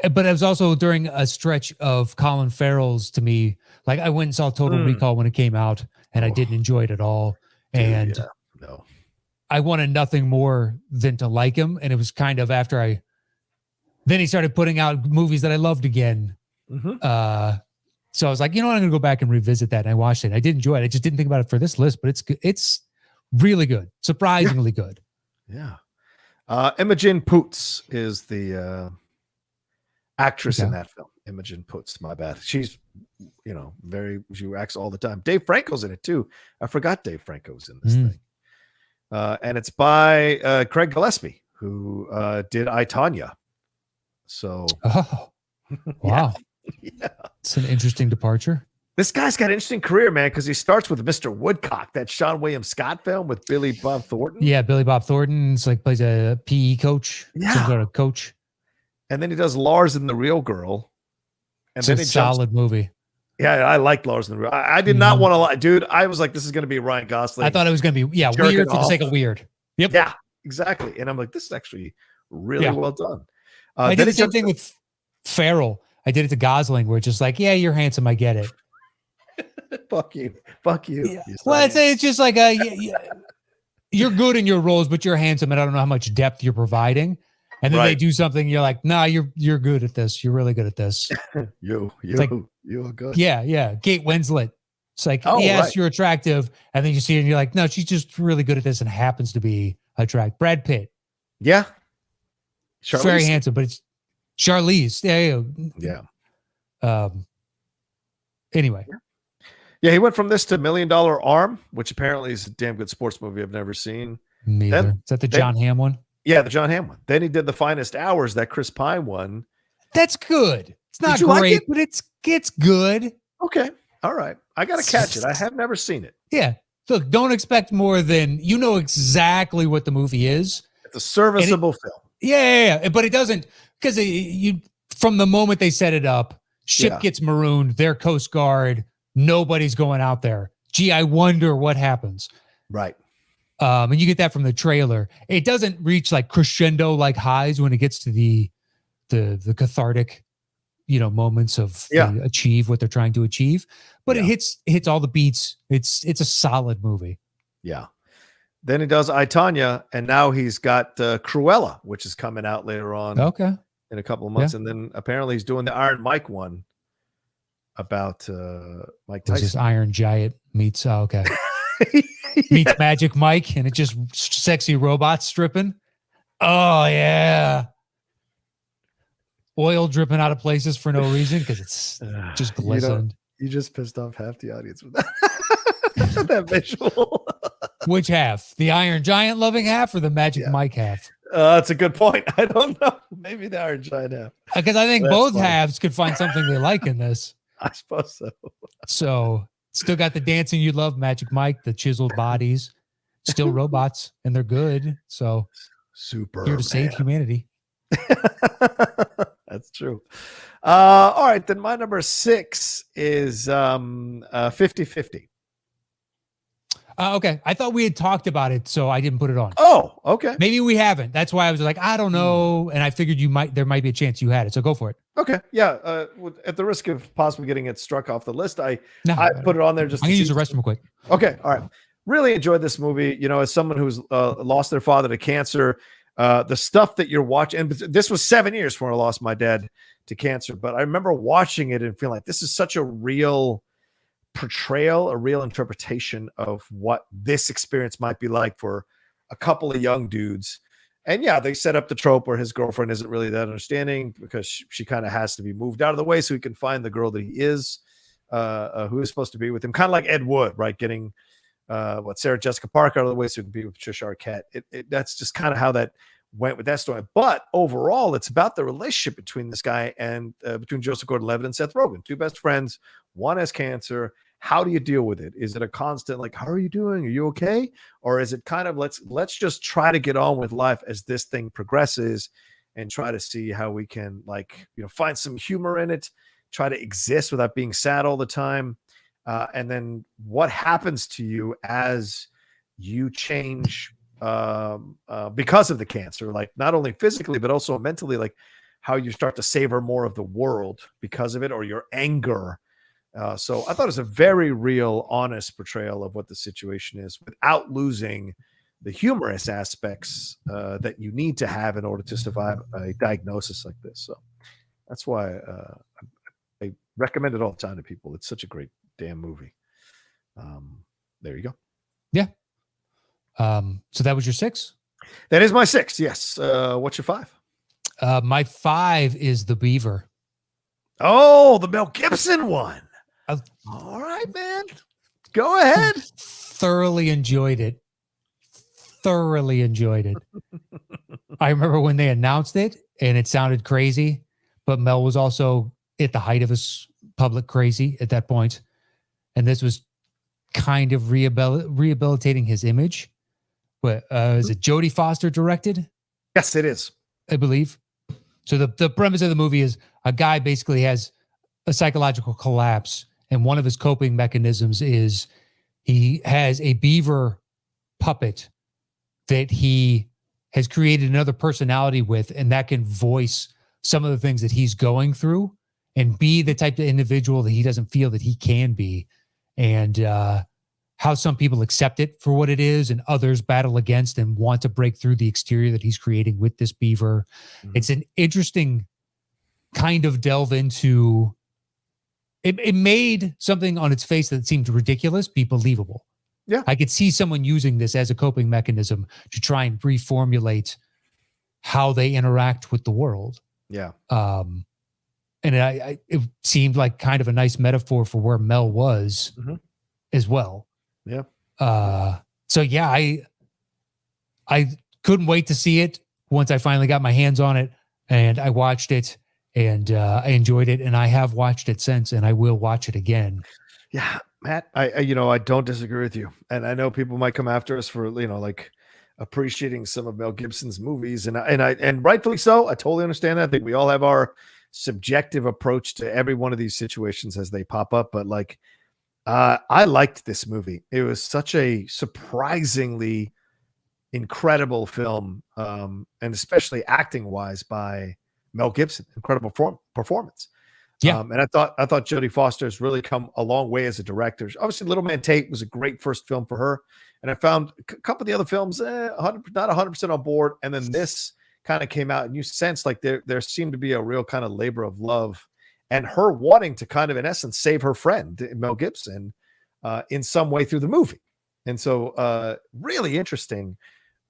But it was also during a stretch of Colin Farrell's, to me, like I went and saw Total Recall when it came out, and I didn't enjoy it at all. Dude, And yeah. No. I wanted nothing more than to like him. And it was kind of after then he started putting out movies that I loved again. Mm-hmm. So I was like, you know what, I'm going to go back and revisit that. And I watched it. I did enjoy it. I just didn't think about it for this list, but it's really good. Surprisingly good. Yeah. Imogen Poots is the actress in that film. Imogen Poots, my bad. She's, she acts all the time. Dave Franco's in it too. I forgot Dave Franco's in this thing. And it's by Craig Gillespie, who did I, Tonya. So, oh, wow. Yeah. It's an interesting departure. This guy's got an interesting career, man, because he starts with Mr. Woodcock, that Sean William Scott film with Billy Bob Thornton. Yeah, Billy Bob Thornton. It's like plays a PE coach, some sort of coach. And then he does Lars and the Real Girl. And then it's a solid movie. Yeah, I liked Lars and the Real. I did not want to lie, dude. I was like, this is going to be Ryan Gosling. I thought it was going to be weird for the sake of weird. Yep. Yeah, exactly. And I'm like, this is actually really well done. I did the same thing with Farrell. I did it to Gosling, where it's just like, yeah, you're handsome. I get it. Fuck you. Yeah. Well, it's just like you're good in your roles, but you're handsome, and I don't know how much depth you're providing. And then they do something, you're like, nah, you're good at this. You're really good at this. You're good. Yeah. Kate Winslet. It's like, yes, you're attractive. And then you see it and you're like, no, she's just really good at this and happens to be attractive. Brad Pitt. Yeah. Charlize. Very handsome, but it's Charlize. Yeah. Anyway. Yeah, he went from this to $1 Million Arm, which apparently is a damn good sports movie I've never seen. Neither. Is that the John Hamm one? Yeah, the John Hamm one. Then he did The Finest Hours, that Chris Pine one. That's good. It's not great, but it's good. Okay. All right. I got to catch it. I have never seen it. Yeah. So don't expect more than, you know exactly what the movie is. It's a serviceable film. Yeah. But it doesn't, because from the moment they set it up, ship gets marooned, they're Coast Guard, nobody's going out there. Gee, I wonder what happens. Right. And you get that from the trailer. It doesn't reach like crescendo like highs when it gets to the cathartic, moments of they achieve what they're trying to achieve. But it hits all the beats. It's a solid movie. Yeah. Then he does I, Tonya, and now he's got Cruella, which is coming out later on. Okay. In a couple of months, and then apparently he's doing the Iron Mike one about Mike Tyson. Just Iron Giant meets meets Magic Mike, and it's just sexy robots stripping. Oh yeah, oil dripping out of places for no reason because it's just glistened. You just pissed off half the audience with that, that visual. Which half? The Iron Giant loving half or the Magic Mike half? That's a good point. I don't know. Maybe the Iron Giant half. Because I think both halves could find something they like in this. I suppose so. So still got the dancing you love, Magic Mike, the chiseled bodies, still robots, and they're good. So super here to save humanity. That's true. All right, then my number 6 is 50-50. Okay. I thought we had talked about it, so I didn't put it on. Oh, okay. Maybe we haven't. That's why I was like, I don't know. And I figured there might be a chance you had it. So go for it. Okay. Yeah. At the risk of possibly getting it struck off the list, I put it on there just I'm going to use the restroom quick. Okay. All right. Really enjoyed this movie. As someone who's lost their father to cancer, the stuff that you're watching, and this was 7 years before I lost my dad to cancer, but I remember watching it and feeling like this is such a real portrayal, a real interpretation of what this experience might be like for a couple of young dudes. And yeah, they set up the trope where his girlfriend isn't really that understanding because she kind of has to be moved out of the way so he can find the girl that he is, who is supposed to be with him. Kind of like Ed Wood, right? Getting Sarah Jessica Parker out of the way so he can be with Patricia Arquette. That's just kind of how that went with that story. But overall, it's about the relationship between this guy and between Joseph Gordon-Levitt and Seth Rogen, two best friends. One has cancer, how do you deal with it? Is it a constant like, how are you doing? Are you okay? Or is it kind of let's just try to get on with life as this thing progresses and try to see how we can find some humor in it, try to exist without being sad all the time. And then what happens to you as you change because of the cancer, like not only physically, but also mentally, like how you start to savor more of the world because of it, or your anger. So I thought it was a very real, honest portrayal of what the situation is without losing the humorous aspects that you need to have in order to survive a diagnosis like this. So that's why I recommend it all the time to people. It's such a great damn movie. There you go. Yeah. So that was your 6? That is my 6. Yes. What's your 5? My 5 is The Beaver. Oh, the Mel Gibson one. Uh, All right, man. Go ahead. Thoroughly enjoyed it. I remember when they announced it and it sounded crazy, but Mel was also at the height of his public crazy at that point. And this was kind of rehabilitating his image. But is it Jodie Foster directed? Yes, it is. I believe. So the premise of the movie is a guy basically has a psychological collapse, and one of his coping mechanisms is he has a beaver puppet that he has created another personality with, and that can voice some of the things that he's going through and be the type of individual that he doesn't feel that he can be. And how some people accept it for what it is and others battle against and want to break through the exterior that he's creating with this beaver. Mm-hmm. It's an interesting kind of delve into it made something on its face that seemed ridiculous be believable. Yeah. I could see someone using this as a coping mechanism to try and reformulate how they interact with the world. Yeah. And it seemed like kind of a nice metaphor for where Mel was as well. Yeah. So yeah, I couldn't wait to see it once I finally got my hands on it, and I watched it, and I enjoyed it, and I have watched it since, and I will watch it again. Yeah, Matt, I don't disagree with you, and I know people might come after us for like appreciating some of Mel Gibson's movies, and rightfully so. I totally understand that. I think we all have our subjective approach to every one of these situations as they pop up, but I liked this movie. It was such a surprisingly incredible film, and especially acting wise by Mel Gibson. Incredible performance. Yeah. And I thought Jodie Foster's really come a long way as a director. Obviously, Little Man Tate was a great first film for her, and I found a couple of the other films not 100% on board. And then this kind of came out, and you sense like there seemed to be a real kind of labor of love, and her wanting to kind of, in essence, save her friend Mel Gibson in some way through the movie. And so, really interesting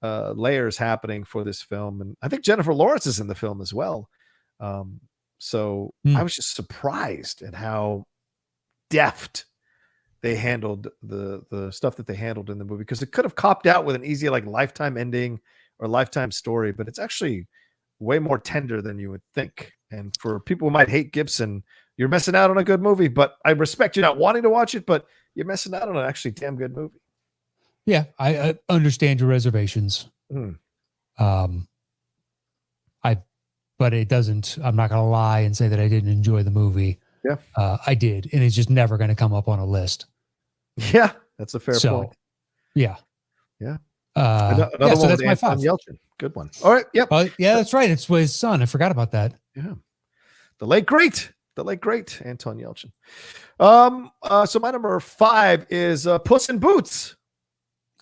layers happening for this film, and I think Jennifer Lawrence is in the film as well. So I was just surprised at how deft they handled the stuff that they handled in the movie, because it could have copped out with an easy Lifetime ending or Lifetime story, but it's actually way more tender than you would think. And for people who might hate Gibson, you're missing out on a good movie. But I respect you not wanting to watch it, but you're missing out on an actually damn good movie. Yeah, I understand your reservations. But it doesn't, I'm not going to lie and say that I didn't enjoy the movie. Yeah. I did. And it's just never going to come up on a list. Yeah, that's a fair point. Yeah. Yeah. Another one so that's my 5. Yelchin. Good one. All right. Yep. Yeah, that's right. It's with his son. I forgot about that. Yeah. The late great Anton Yelchin. So my number 5 is Puss in Boots.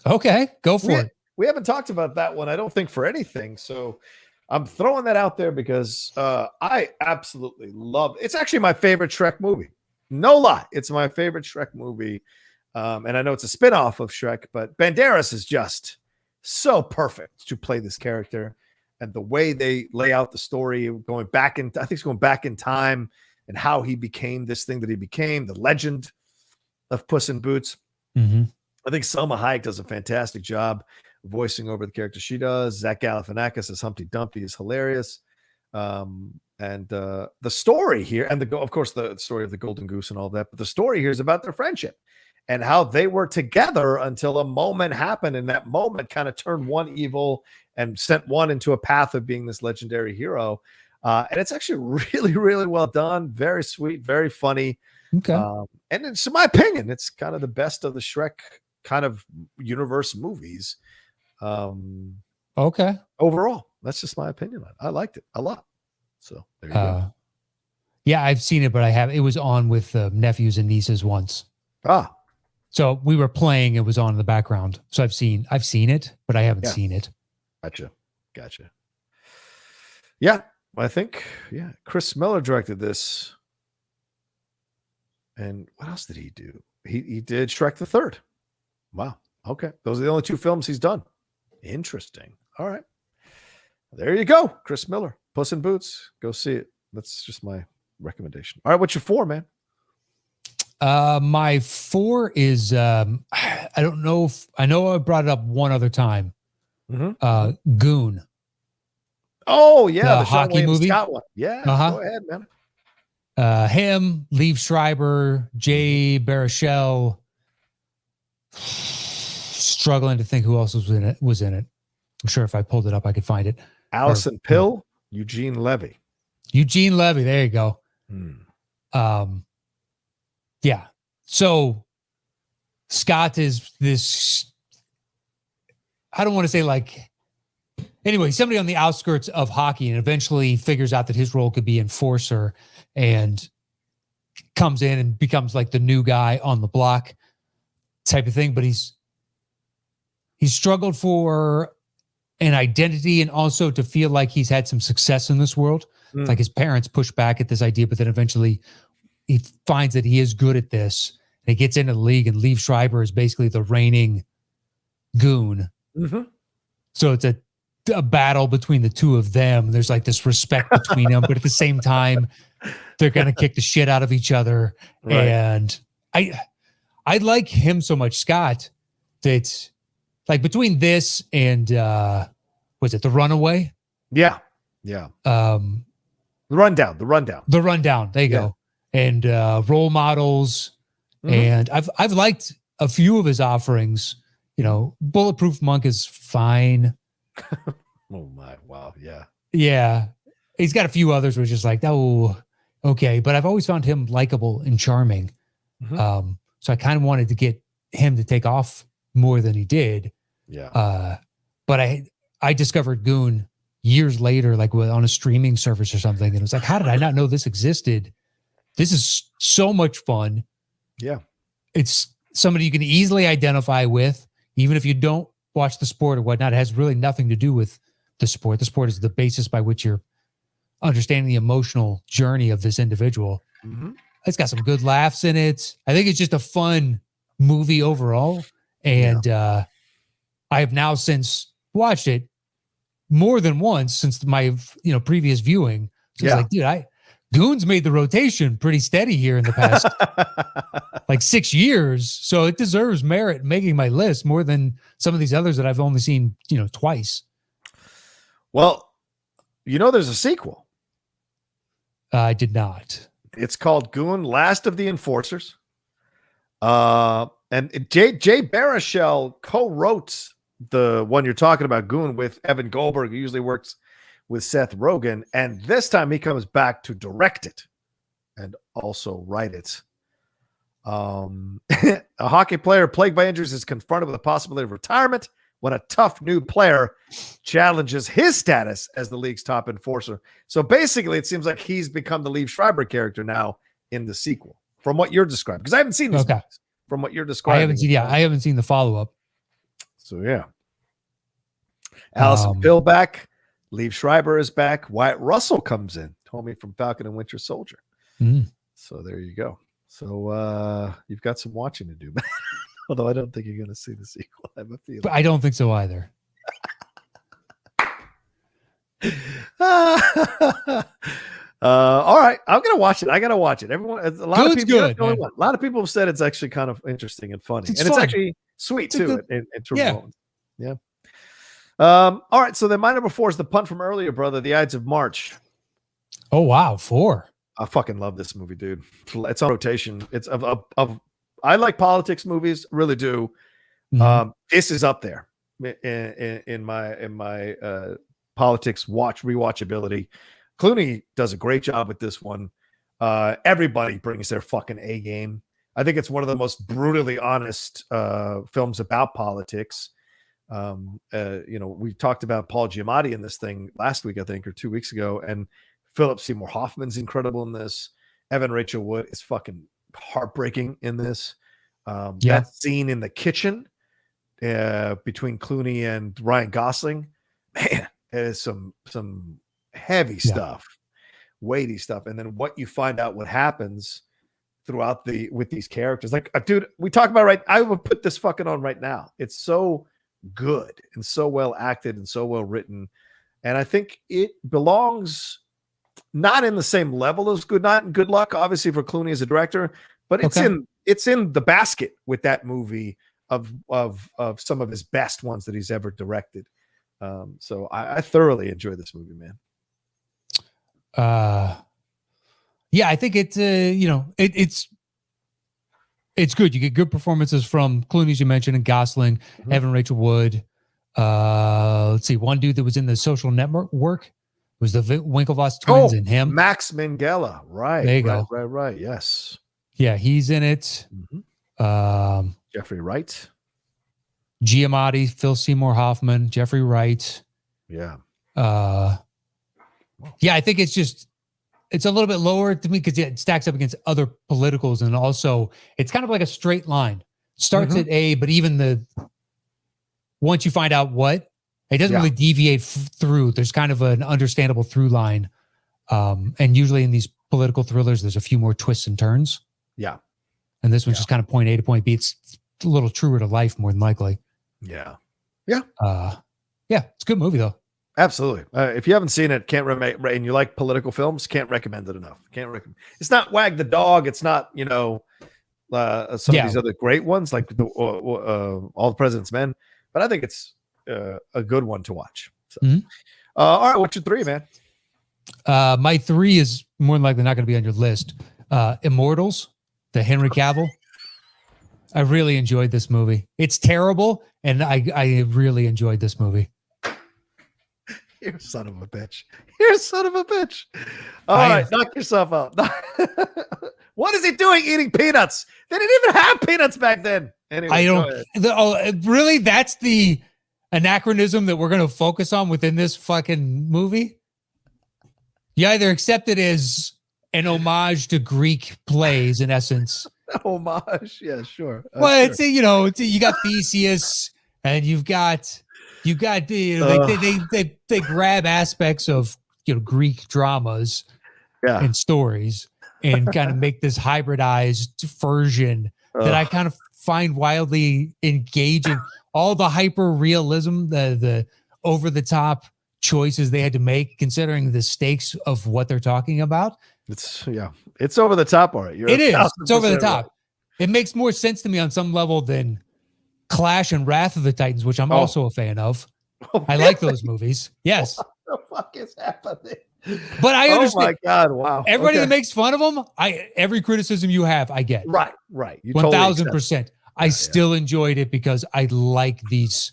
Okay, go for it. We haven't talked about that one, I don't think, for anything. So I'm throwing that out there because I absolutely love it. It's actually my favorite Shrek movie. No lie. It's my favorite Shrek movie. And I know it's a spinoff of Shrek, but Banderas is just so perfect to play this character. And the way they lay out the story, going back in time, and how he became this thing that he became, the legend of Puss in Boots. Mm-hmm. I think Selma Hayek does a fantastic job voicing over the character she does. Zach Galifianakis as Humpty Dumpty is hilarious. the story here, and of course the story of the golden goose and all that, but the story here is about their friendship and how they were together until a moment happened, and that moment kind of turned one evil and sent one into a path of being this legendary hero. And it's actually really, really well done, very sweet, very funny. Okay. And it's, in my opinion, it's kind of the best of the Shrek kind of universe movies. Okay. Overall, that's just my opinion on it. I liked it a lot. So there you go. Yeah, I've seen it, but it was on with nephews and nieces once. So we were playing, it was on in the background. So I've seen it, but I haven't seen it. Gotcha. Yeah, I think, Chris Miller directed this. And what else did he do? He did Shrek the Third. Wow. Okay. Those are the only two films he's done. Interesting. All right. There you go. Chris Miller, Puss in Boots. Go see it. That's just my recommendation. All right. What's your 4, man? My 4 is, I don't know if, I know I brought it up one other time. Goon. Oh, yeah. The hockey movie. Scott one. Yeah. Go ahead, man. Him, Liev Schreiber, Jay Baruchel. Struggling to think who else was in it. I'm sure if I pulled it up, I could find it. Alison Pill, Eugene Levy. There you go. Yeah. So Scott is this, I don't want to say like, anyway, somebody on the outskirts of hockey, and eventually figures out that his role could be enforcer and comes in and becomes like the new guy on the block type of thing. But he's struggled for an identity and also to feel like he's had some success in this world. Like his parents push back at this idea, but then eventually he finds that he is good at this. And he gets into the league, and Liev Schreiber is basically the reigning goon. So it's a battle between the two of them. There's like this respect between them, but at the same time, they're going to kick the shit out of each other. Right. And I like him so much, Scott, that like between this and was it The Runaway? Yeah. The Rundown. There you go. And Role Models. And I've liked a few of his offerings. You know, Bulletproof Monk is fine. Oh my, wow, yeah. Yeah. He's got a few others where it's just like, oh, okay. But I've always found him likable and charming. So I kind of wanted to get him to take off more than he did. Yeah. But I discovered Goon years later, like on a streaming service or something. And it was like, how did I not know this existed? This is so much fun. Yeah. It's somebody you can easily identify with, even if you don't watch the sport or whatnot. It has really nothing to do with the sport. The sport is the basis by which you're understanding the emotional journey of this individual. It's got some good laughs in it. I think it's just a fun movie overall. And I have now since watched it more than once since my previous viewing. So it's like, dude, Goon's made the rotation pretty steady here in the past like 6 years. So it deserves merit making my list more than some of these others that I've only seen, twice. Well, there's a sequel. I did not. It's called Goon, Last of the Enforcers. And Jay Baruchel co-wrote the one you're talking about, Goon, with Evan Goldberg, who usually works with Seth Rogen. And this time he comes back to direct it and also write it. A hockey player plagued by injuries is confronted with the possibility of retirement when a tough new player challenges his status as the league's top enforcer. So basically, it seems like he's become the Liev Schreiber character now in the sequel, from what you're describing. Because I haven't seen this. Okay. From what you're describing. I haven't seen the follow-up. So, yeah. Alison Pill back. Liev Schreiber is back. Wyatt Russell comes in. Homie from Falcon and Winter Soldier. So there you go. So you've got some watching to do. Although I don't think you're going to see the sequel. I have a feeling. But I don't think so either. All right. I'm going to watch it. I got to watch it. Everyone, a lot Good's of people, good, a lot of people have said it's actually kind of interesting and funny. It's and fun. It's actually sweet too. Yeah. Yeah. All right. So then my number 4 is the punt from earlier, brother. The Ides of March. Oh wow, 4. I fucking love this movie, dude. It's on rotation. It's of I like politics movies, really do. Mhm. This is up there in my politics rewatchability. Clooney does a great job with this one. Everybody brings their fucking A game. I think it's one of the most brutally honest films about politics. We talked about Paul Giamatti in this thing last week, I think, or 2 weeks ago, and Philip Seymour Hoffman's incredible in this. Evan Rachel Wood is fucking heartbreaking in this. Yeah. That scene in the kitchen between Clooney and Ryan Gosling, man, it is some heavy stuff, weighty stuff. And then what you find out what happens throughout with these characters, like dude, we talk about right. I would put this fucking on right now. It's so good and so well acted and so well written, and I think it belongs not in the same level as Good Night and Good Luck, obviously for Clooney as a director, but it's in the basket with that movie of some of his best ones that he's ever directed. So I thoroughly enjoy this movie, man. Yeah, I think it's it's good. You get good performances from Clooney, as you mentioned, and Gosling, Evan Rachel Wood. Let's see, one dude that was in The Social Network was the Winklevoss twins and him. Max Minghella, right? There you go. Right. Yes. Yeah, he's in it. Jeffrey Wright, Giamatti, Phil Seymour Hoffman, Jeffrey Wright. Yeah. Yeah, I think it's a little bit lower to me because it stacks up against other politicals, and also it's kind of like a straight line. Starts at A, but even once you find out what, it doesn't really deviate through. There's kind of an understandable through line. And usually in these political thrillers, there's a few more twists and turns. Yeah. And this one's just kind of point A to point B. It's a little truer to life, more than likely. Yeah. Yeah, it's a good movie though. Absolutely. If you haven't seen it, and you like political films, can't recommend it enough. Can't recommend. It's not Wag the Dog. It's not some of these other great ones like All the President's Men. But I think it's a good one to watch. So. All right, what's your 3, man? My 3 is more than likely not going to be on your list. Immortals, the Henry Cavill. I really enjoyed this movie. It's terrible, and I really enjoyed this movie. You're a son of a bitch. You're a son of a bitch. All right, knock yourself out. What is he doing eating peanuts? They didn't even have peanuts back then. Anyway, I don't. Really, that's the anachronism that we're going to focus on within this fucking movie. You either accept it as an homage to Greek plays, in essence. Homage, yeah, sure. Well, sure. You got Theseus, and you've got they grab aspects of Greek dramas and stories and kind of make this hybridized version that I kind of find wildly engaging. All the hyper realism, the over the top choices they had to make, considering the stakes of what they're talking about. It's over the top. All right, it is. It's over the top. Right. It makes more sense to me on some level than Clash and Wrath of the Titans, which I'm also a fan of. I like those movies. Yes. What the fuck is happening? But I understand. Oh my God! Wow. Everybody that makes fun of them, every criticism you have, I get. Right. 1000%. I still enjoyed it because I like these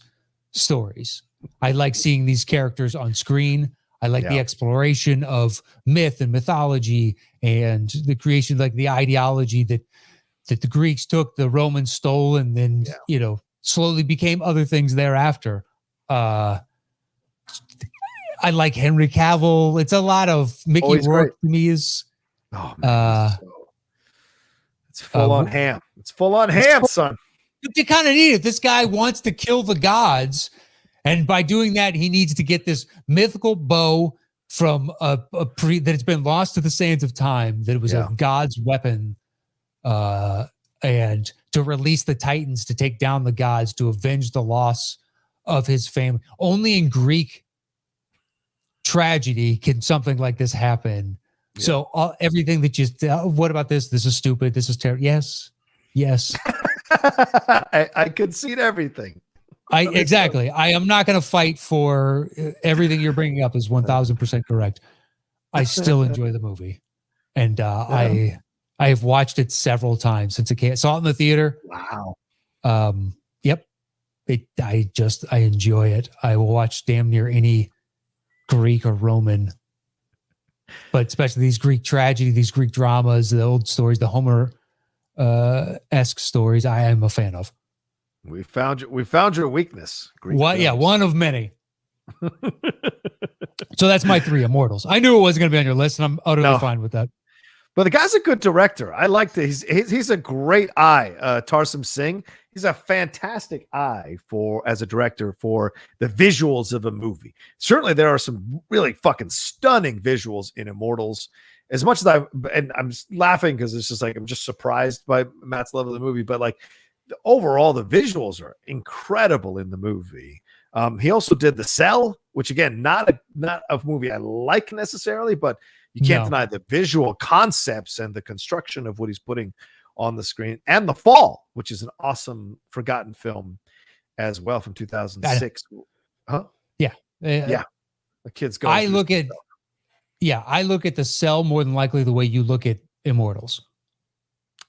stories. I like seeing these characters on screen. I like the exploration of myth and mythology and the creation, like the ideology that the Greeks took, the Romans stole, and then slowly became other things thereafter. I like Henry Cavill. It's a lot of Mickey Rourke to me is. Oh man, it's full on ham. It's full on ham, son. You kind of need it. This guy wants to kill the gods, and by doing that, he needs to get this mythical bow from that has been lost to the sands of time. That it was a god's weapon, and to release the Titans to take down the gods to avenge the loss of his family. Only in Greek tragedy can something like this happen. Yeah. So everything that what about this? This is stupid. This is terrible. Yes. I concede everything. Exactly. I am not going to fight for everything you're bringing up is 1000% correct. I still enjoy the movie, and Yeah. I have watched it several times since it came. Saw it in the theater. Wow. Yep. I enjoy it. I will watch damn near any Greek or Roman, but especially these Greek tragedy, these Greek dramas, the old stories, the Homer esque stories. I am a fan of. We found your weakness. Greek What? Yeah, films. one of many. So that's my 3 Immortals. I knew it wasn't going to be on your list, and I'm utterly fine with that. But the guy's a good director. I like that. He's a great eye. Tarsem Singh. He's a fantastic eye as a director for the visuals of a movie. Certainly, there are some really fucking stunning visuals in Immortals. As much as I'm laughing because it's just like I'm just surprised by Matt's love of the movie, but like overall, the visuals are incredible in the movie. He also did The Cell, which again, not a movie I like necessarily, but you can't deny the visual concepts and the construction of what he's putting on the screen. And The Fall, which is an awesome forgotten film as well from 2006. Huh? Yeah. Yeah. The kids go. I look at The Cell more than likely the way you look at Immortals.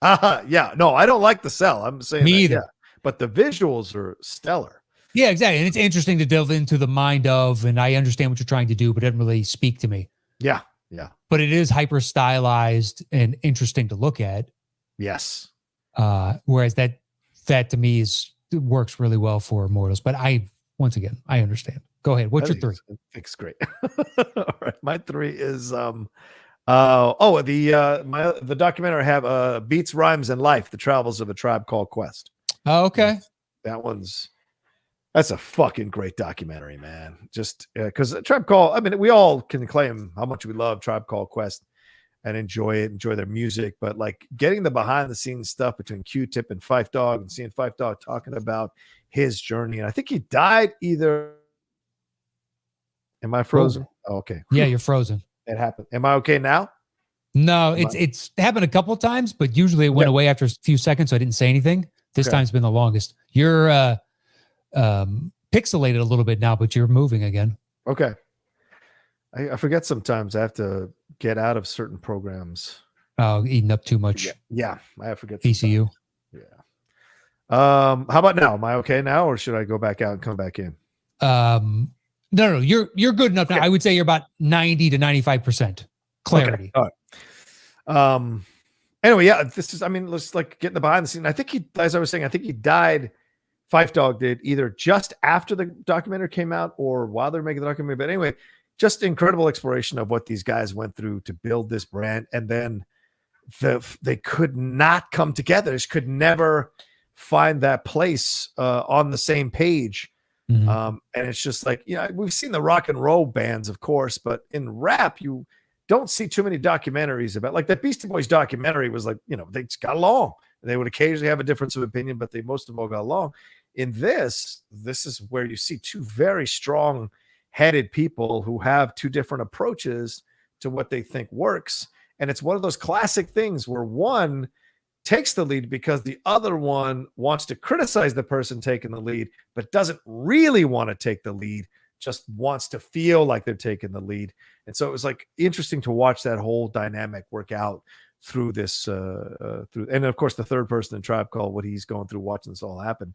Yeah. No, I don't like The Cell. I'm saying Me that, either. yeah. But the visuals are stellar. Yeah, exactly. And it's interesting to delve into the mind of, and I understand what you're trying to do, but it doesn't really speak to me. Yeah. Yeah. But it is hyper stylized and interesting to look at. Yes. Whereas that to me works really well for Immortals. But once again, I understand. Go ahead. What's your 3? I think it's great. All right. My 3 is the documentary I have Beats, Rhymes, and Life, The Travels of a Tribe Called Quest. Oh, okay. That's a fucking great documentary, man. Just because Tribe Called, I mean, we all can claim how much we love Tribe Called Quest and enjoy their music, but like getting the behind the scenes stuff between Q-Tip and Phife Dawg and seeing Phife Dawg talking about his journey. And I think he died either. Am I frozen? Oh, okay. Yeah, you're frozen. It happened. Am I okay now? No, it's happened a couple of times, but usually it went away after a few seconds, so I didn't say anything. This time's been the longest. You're pixelated a little bit now, but you're moving again. Okay. I forget sometimes I have to get out of certain programs. Oh, eating up too much. Yeah. I forget. ECU. Yeah. How about now? Am I okay now, or should I go back out and come back in? No, you're good enough now. I would say you're about 90 to 95% clarity. Okay. All right. Anyway, yeah, let's like getting the behind the scene. I think as I was saying, I think he died. Phife Dawg did either just after the documentary came out or while they're making the documentary. But anyway, just incredible exploration of what these guys went through to build this brand. And then they could not come together. They could never find that place on the same page. Mm-hmm. And it's just like, we've seen the rock and roll bands, of course, but in rap, you don't see too many documentaries about, like that Beastie Boys documentary was like, they just got along. They would occasionally have a difference of opinion, but they most of all got along. In this is where you see two very strong-headed people who have two different approaches to what they think works. And it's one of those classic things where one takes the lead because the other one wants to criticize the person taking the lead, but doesn't really want to take the lead, just wants to feel like they're taking the lead. And so it was like interesting to watch that whole dynamic work out through this, and of course the third person in Tribe Called, what he's going through watching this all happen.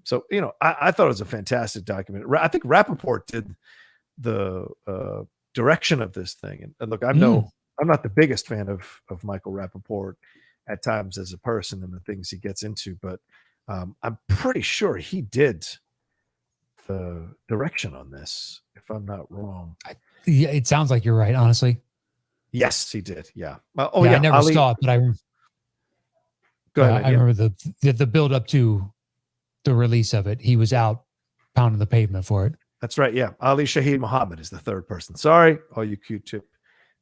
So, I thought it was a fantastic documentary. I think Rappaport did the direction of this thing. And look, I'm not the biggest fan of Michael Rappaport at times as a person and the things he gets into, but I'm pretty sure he did the direction on this, if I'm not wrong. Yeah, it sounds like you're right, honestly. Yes, he did. Yeah. I never saw it, but go ahead. I remember the build up to the release of it. He was out pounding the pavement for it. That's right. Yeah. Ali Shaheed Muhammad is the third person. Sorry, all you Q-Tip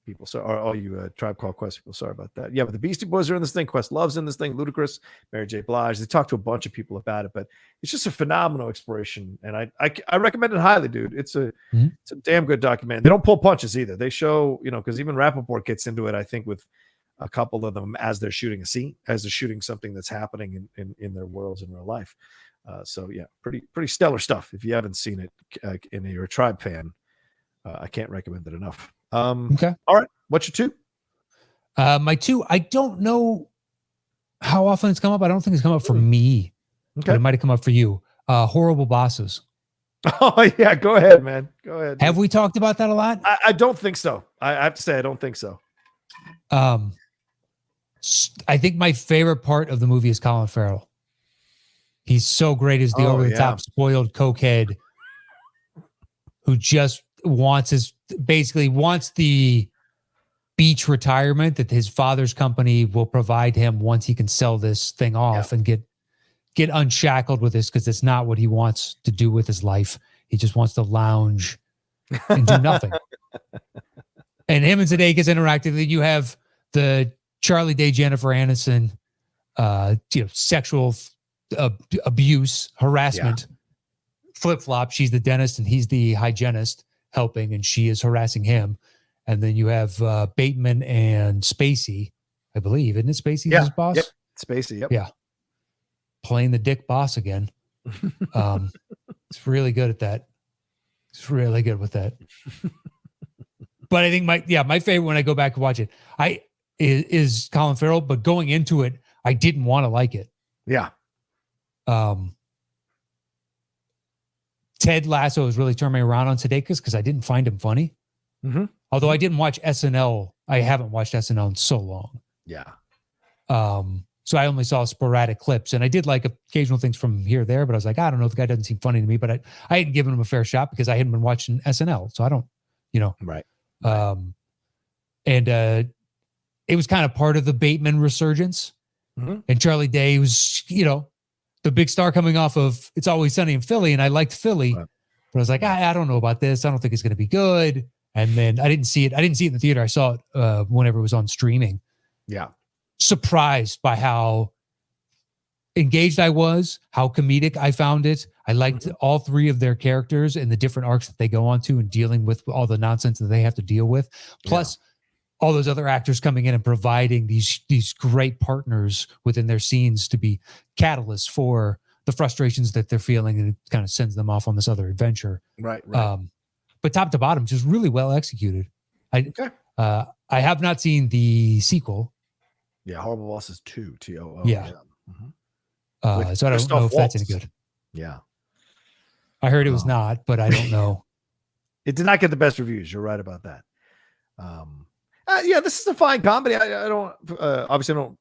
people. So, or all you Tribe Called Quest people. Sorry about that. Yeah, but the Beastie Boys are in this thing. Questlove's in this thing. Ludacris, Mary J. Blige. They talked to a bunch of people about it, but it's just a phenomenal exploration, and I recommend it highly, dude. It's a damn good documentary. They don't pull punches either. They show, because even Rappaport gets into it, I think, with a couple of them as they're shooting a scene, as they're shooting something that's happening in their worlds in real life. So yeah, pretty stellar stuff. If you haven't seen it and you're a Tribe fan, I can't recommend it enough. Okay. All right. What's your 2? My 2, I don't know how often it's come up. I don't think it's come up for me, but Okay. it might have come up for you. Horrible Bosses. Oh yeah. Go ahead, man. Go ahead. Have we talked about that a lot? I don't think so. I have to say, I don't think so. I think my favorite part of the movie is Colin Farrell. He's so great as the over-the-top spoiled cokehead who just basically wants the beach retirement that his father's company will provide him once he can sell this thing off and get unshackled with this, because it's not what he wants to do with his life. He just wants to lounge and do nothing. And him and Sudeikis interacting. Then you have the Charlie Day, Jennifer Aniston, sexual abuse, harassment, flip-flop. She's the dentist and he's the hygienist helping, and she is harassing him. And then you have Bateman and Spacey, I believe. Isn't it Spacey his boss? Yep. Spacey, yep. Yeah. Playing the dick boss again. It's really good at that. It's really good with that. But I think my favorite when I go back and watch it, is Colin Farrell. But going into it, I didn't want to like it. Yeah. Ted Lasso has really turned me around on Sudeikis because I didn't find him funny. Mm-hmm. Although I didn't watch SNL. I haven't watched SNL in so long. Yeah. So I only saw sporadic clips, and I did like occasional things from here or there, but I was like, I don't know, the guy doesn't seem funny to me, but I hadn't given him a fair shot because I hadn't been watching SNL. So I don't, Right. And it was kind of part of the Bateman resurgence. Mm-hmm. And Charlie Day was, the big star coming off of It's Always Sunny in Philly, and I liked Philly, but I was like, I don't know about this. I don't think it's going to be good. And then I didn't see it. I didn't see it in the theater. I saw it whenever it was on streaming. Yeah. Surprised by how engaged I was, how comedic I found it. I liked all 3 of their characters and the different arcs that they go on to and dealing with all the nonsense that they have to deal with. Plus all those other actors coming in and providing these great partners within their scenes to be catalysts for the frustrations that they're feeling, and it kind of sends them off on this other adventure. Right. But top to bottom, just really well executed. I have not seen the sequel. Yeah, Horrible Bosses 2, TOO. Yeah. Mm-hmm. So I don't know if that's any good. Yeah. I heard it was not, but I don't know. It did not get the best reviews. You're right about that. This is a fine comedy. I don't obviously don't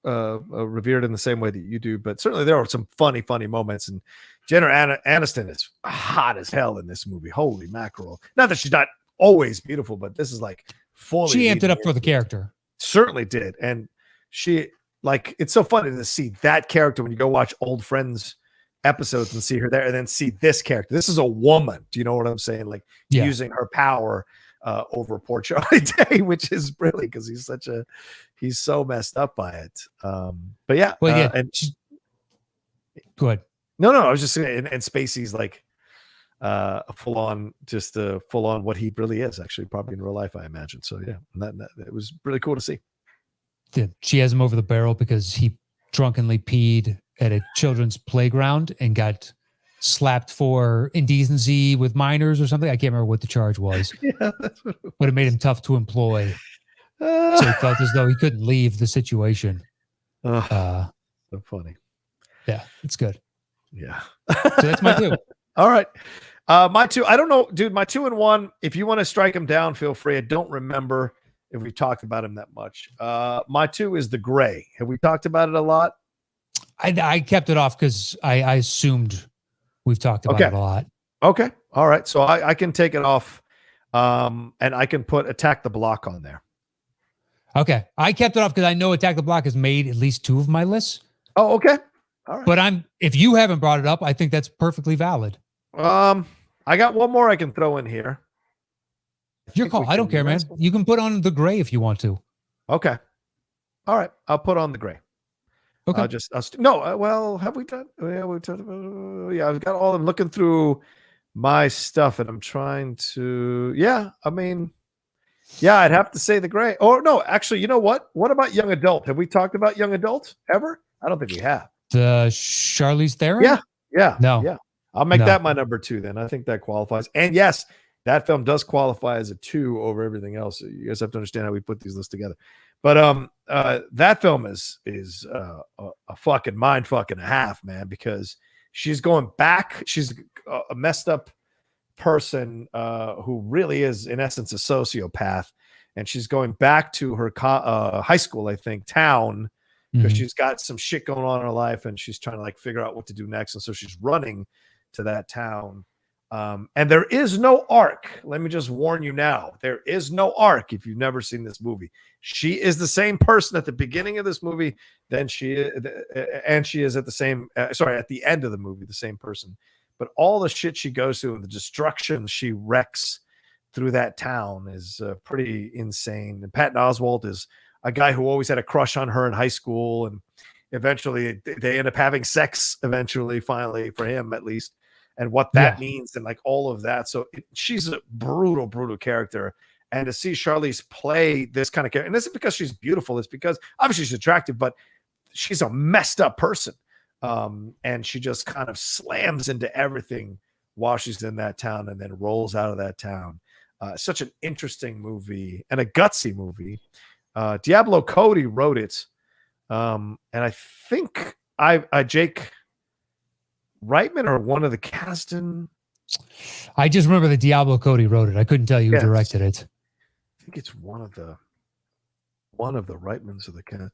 revere it in the same way that you do, but certainly there are some funny moments. And Jennifer Aniston is hot as hell in this movie. Holy mackerel! Not that she's not always beautiful, but this is like fully. She amped it up for the character. Certainly did, and she it's so funny to see that character when you go watch old Friends episodes and see her there, and then see this character. This is a woman. Do you know what I'm saying? Like using her power over poor Charlie Day, which is brilliant because he's so messed up by it. But yeah, and go ahead. No, I was just saying, and Spacey's like full on what he really is, actually, probably in real life, I imagine. So yeah, that it was really cool to see. She has him over the barrel because he drunkenly peed at a children's playground and got slapped for indecency with minors or something. I can't remember what the charge was. But it made him tough to employ. So he felt as though he couldn't leave the situation. So funny. Yeah, it's good. Yeah. So that's my 2. All right. My 2, I don't know, dude, my 2 and 1, if you want to strike them down, feel free. I don't remember if we've talked about him that much. My 2 is The Gray. Have we talked about it a lot? I kept it off because I assumed we've talked about it a lot. Okay. All right. So I can take it off and I can put Attack the Block on there. Okay. I kept it off because I know Attack the Block has made at least 2 of my lists. Oh, okay. All right. But if you haven't brought it up, I think that's perfectly valid. I got one more I can throw in here. Your call. I don't care, man. You can put on The Gray if you want to. Okay. All right. I'll put on The Gray. Okay. Have we done? Yeah, I've got all. I'm looking through my stuff, and I'm trying to. Yeah, I mean, I'd have to say The Gray. Or no, actually, you know what? What about Young Adult? Have we talked about Young Adult ever? I don't think we have. The Charlize Theron? Yeah. No. Yeah. I'll make that my number 2 then. I think that qualifies. And yes, that film does qualify as a 2 over everything else. You guys have to understand how we put these lists together. But that film is a fucking mind fucking a half, man, because she's going back. She's a messed up person who really is, in essence, a sociopath, and she's going back to her high school, I think, town, because she's got some shit going on in her life, and she's trying to like figure out what to do next, and so she's running to that town. And there is no arc. Let me just warn you now. There is no arc if you've never seen this movie. She is the same person at the beginning of this movie, and she is at the end of the movie, the same person. But all the shit she goes through and the destruction she wrecks through that town is pretty insane. And Patton Oswalt is a guy who always had a crush on her in high school, and eventually they end up having sex finally, for him at least. And what that means and like all of that. So she's a brutal character. And to see Charlize play this kind of character, and this is because she's beautiful. It's because obviously she's attractive, but she's a messed up person. And she just kind of slams into everything while she's in that town and then rolls out of that town. Such an interesting movie and a gutsy movie. Diablo Cody wrote it. And I think Jake Reitman or one of the cast in. I just remember that Diablo Cody wrote it. I couldn't tell you who directed it. I think it's one of the Reitmans of the cast.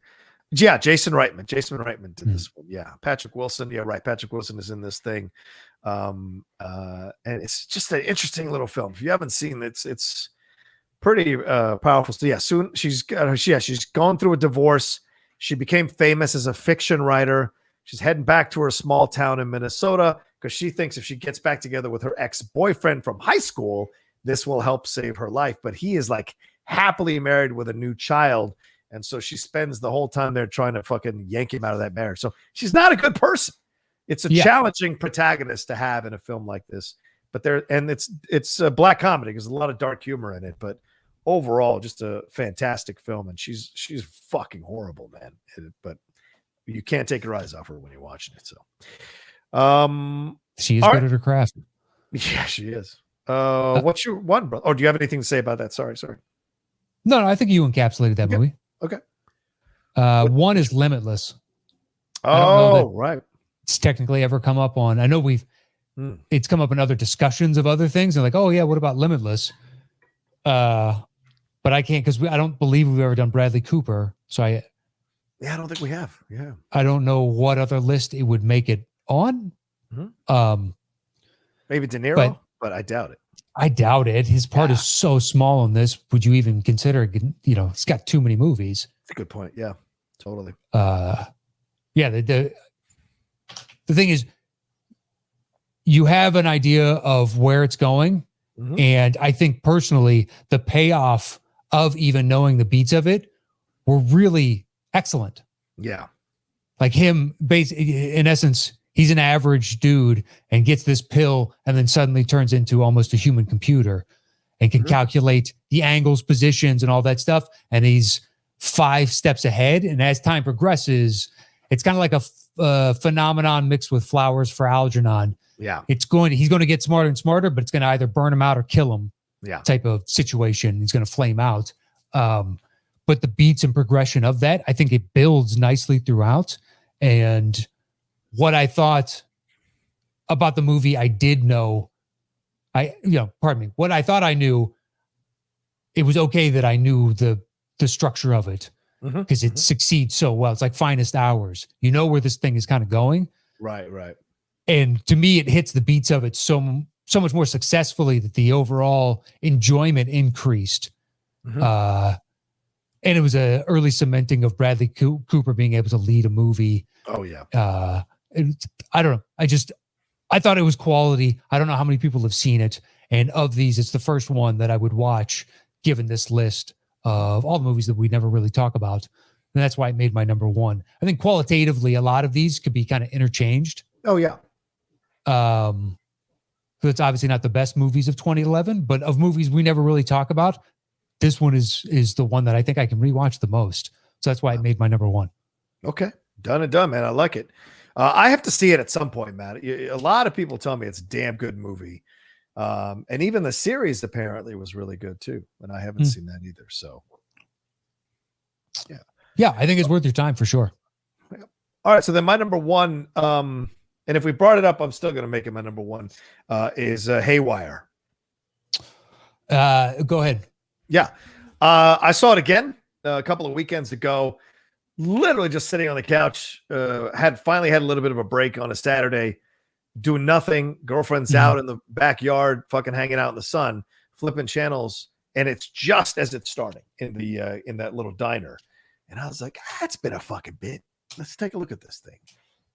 Yeah, Jason Reitman. Jason Reitman did this one. Yeah, Patrick Wilson. Yeah, right. Patrick Wilson is in this thing, and it's just an interesting little film. If you haven't seen it, it's pretty powerful. So yeah, soon she's gone through a divorce. She became famous as a fiction writer. She's heading back to her small town in Minnesota because she thinks if she gets back together with her ex-boyfriend from high school, this will help save her life. But he is like happily married with a new child. And so she spends the whole time there trying to fucking yank him out of that marriage. So she's not a good person. It's a challenging protagonist to have in a film like this. But it's a black comedy. There's a lot of dark humor in it. But overall, just a fantastic film. And she's fucking horrible, man. But you can't take your eyes off her when you're watching it. So, she is good at her craft. Yeah, she is. What's your one, brother? Or do you have anything to say about that? Sorry. No, I think you encapsulated that movie. Okay. One is Limitless. Right. It's technically ever come up on. I know it's come up in other discussions of other things. And like, oh yeah, what about Limitless? But I can't because I don't believe we've ever done Bradley Cooper. So I don't think we have. Yeah. I don't know what other list it would make it on. Maybe De Niro, but I doubt it. I doubt it. His part is so small in this. Would you even consider, he's got too many movies. That's a good point. Yeah, totally. The thing is, you have an idea of where it's going. And I think personally, the payoff of even knowing the beats of it were really excellent. Yeah. Like him, in essence, he's an average dude and gets this pill and then suddenly turns into almost a human computer and can calculate the angles, positions, and all that stuff. And he's 5 steps ahead. And as time progresses, it's kind of like a phenomenon mixed with flowers for Algernon. Yeah. He's going to get smarter and smarter, but it's going to either burn him out or kill him. Yeah. Type of situation. He's going to flame out. But the beats and progression of that, I think it builds nicely throughout. And what I thought about the movie, I did know. What I thought I knew, it was okay that I knew the structure of it because it succeeds so well. It's like Finest Hours. You know where this thing is kind of going. Right. And to me, it hits the beats of it so much more successfully that the overall enjoyment increased. And it was a early cementing of Bradley Cooper being able to lead a movie. Oh yeah. I don't know. I thought it was quality. I don't know how many people have seen it. And of these, it's the first one that I would watch given this list of all the movies that we never really talk about. And that's why it made my number one. I think qualitatively, a lot of these could be kind of interchanged. Oh yeah. So it's obviously not the best movies of 2011, but of movies we never really talk about, this one is the one that I think I can rewatch the most. So that's why it made my number one. Okay. Done and done, man. I like it. I have to see it at some point, Matt. A lot of people tell me it's a damn good movie. And even the series apparently was really good too. And I haven't seen that either. So yeah, I think it's worth your time for sure. All right. So then my number one, and if we brought it up, I'm still going to make it my number one, is Haywire. Go ahead. Yeah. I saw it again a couple of weekends ago, literally just sitting on the couch, finally had a little bit of a break on a Saturday, doing nothing. Girlfriend's out in the backyard, fucking hanging out in the sun, flipping channels. And it's just as it's starting in that little diner. And I was like, it's been a fucking bit. Let's take a look at this thing.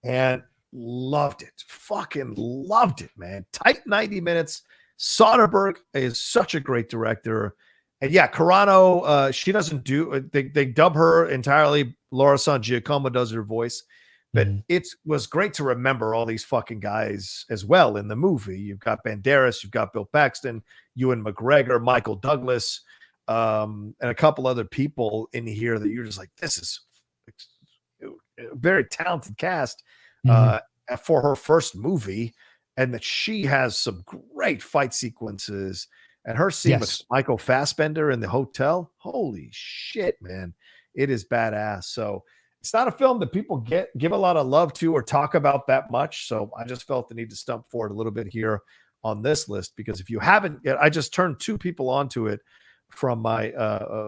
And loved it. Fucking loved it, man. Tight 90 minutes. Soderbergh is such a great director. And yeah, Carano, she doesn't do, they dub her entirely. Laura San Giacomo does her voice. But it was great to remember all these fucking guys as well in the movie. You've got Banderas, you've got Bill Paxton, Ewan McGregor, Michael Douglas, and a couple other people in here that you're just like, this is a very talented cast for her first movie, and that she has some great fight sequences. And her scene with Michael Fassbender in the hotel, holy shit, man. It is badass. So it's not a film that people give a lot of love to or talk about that much. So I just felt the need to stump forward a little bit here on this list, because if you haven't yet, I just turned 2 people onto it from my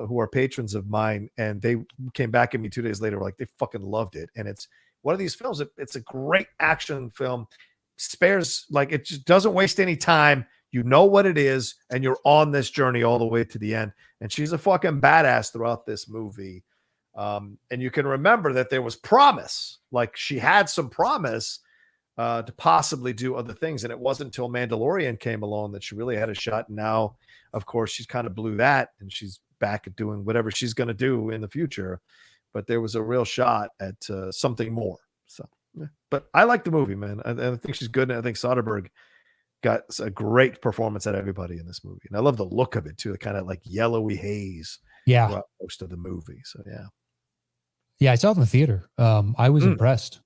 who are patrons of mine, and they came back at me 2 days later, like they fucking loved it. And it's one of these films. It's a great action film. Spares, like, it just doesn't waste any time. You know what it is, and you're on this journey all the way to the end. And she's a fucking badass throughout this movie. And you can remember that there was promise, like she had some promise to possibly do other things. And it wasn't until Mandalorian came along that she really had a shot. And now, of course, she's kind of blew that, and she's back at doing whatever she's going to do in the future. But there was a real shot at something more. So, yeah. But I like the movie, man. I think she's good. And I think Soderbergh got a great performance out of everybody in this movie. And I love the look of it too. The kind of like yellowy haze throughout most of the movie. So, yeah. Yeah, I saw it in the theater. I was impressed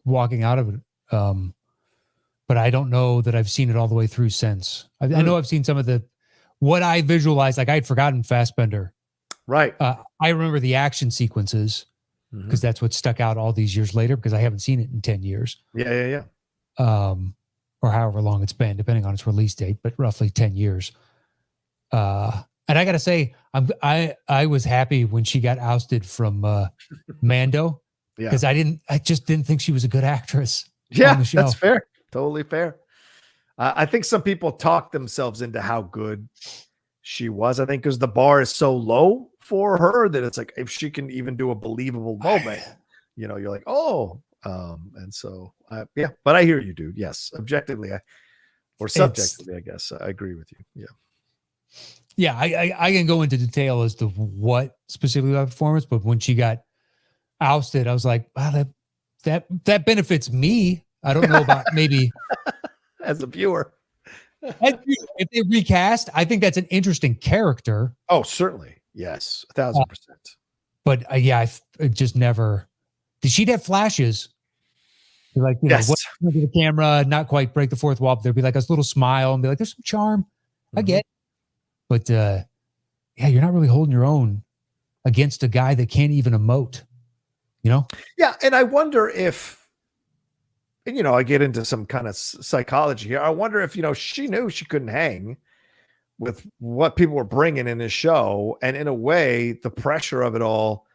walking out of it. But I don't know that I've seen it all the way through since. I know I've seen some of what I visualized. Like, I had forgotten Fassbender. Right. I remember the action sequences because that's what stuck out all these years later, because I haven't seen it in 10 years. Yeah. Or however long it's been, depending on its release date, but roughly 10 years. And I got to say, I was happy when she got ousted from Mando, because I just didn't think she was a good actress. Yeah, that's fair. Totally fair. I think some people talk themselves into how good she was. I think because the bar is so low for her that it's like, if she can even do a believable moment, you're like, oh, and so yeah. But I hear you, dude. Yes, objectively, or subjectively, I guess I agree with you. Yeah. Yeah, I can go into detail as to what specifically about performance, but when she got ousted, I was like, wow, that benefits me. I don't know about maybe as a viewer. If they recast, I think that's an interesting character. Oh, certainly. Yes, 1,000%. But I just never. She'd have flashes. Like, yes. What the camera, not quite break the fourth wall, but there'd be like a little smile and be like, there's some charm. I get it. But you're not really holding your own against a guy that can't even emote, Yeah. And I wonder if, and I get into some kind of psychology here. I wonder if, she knew she couldn't hang with what people were bringing in this show. And in a way, the pressure of it all,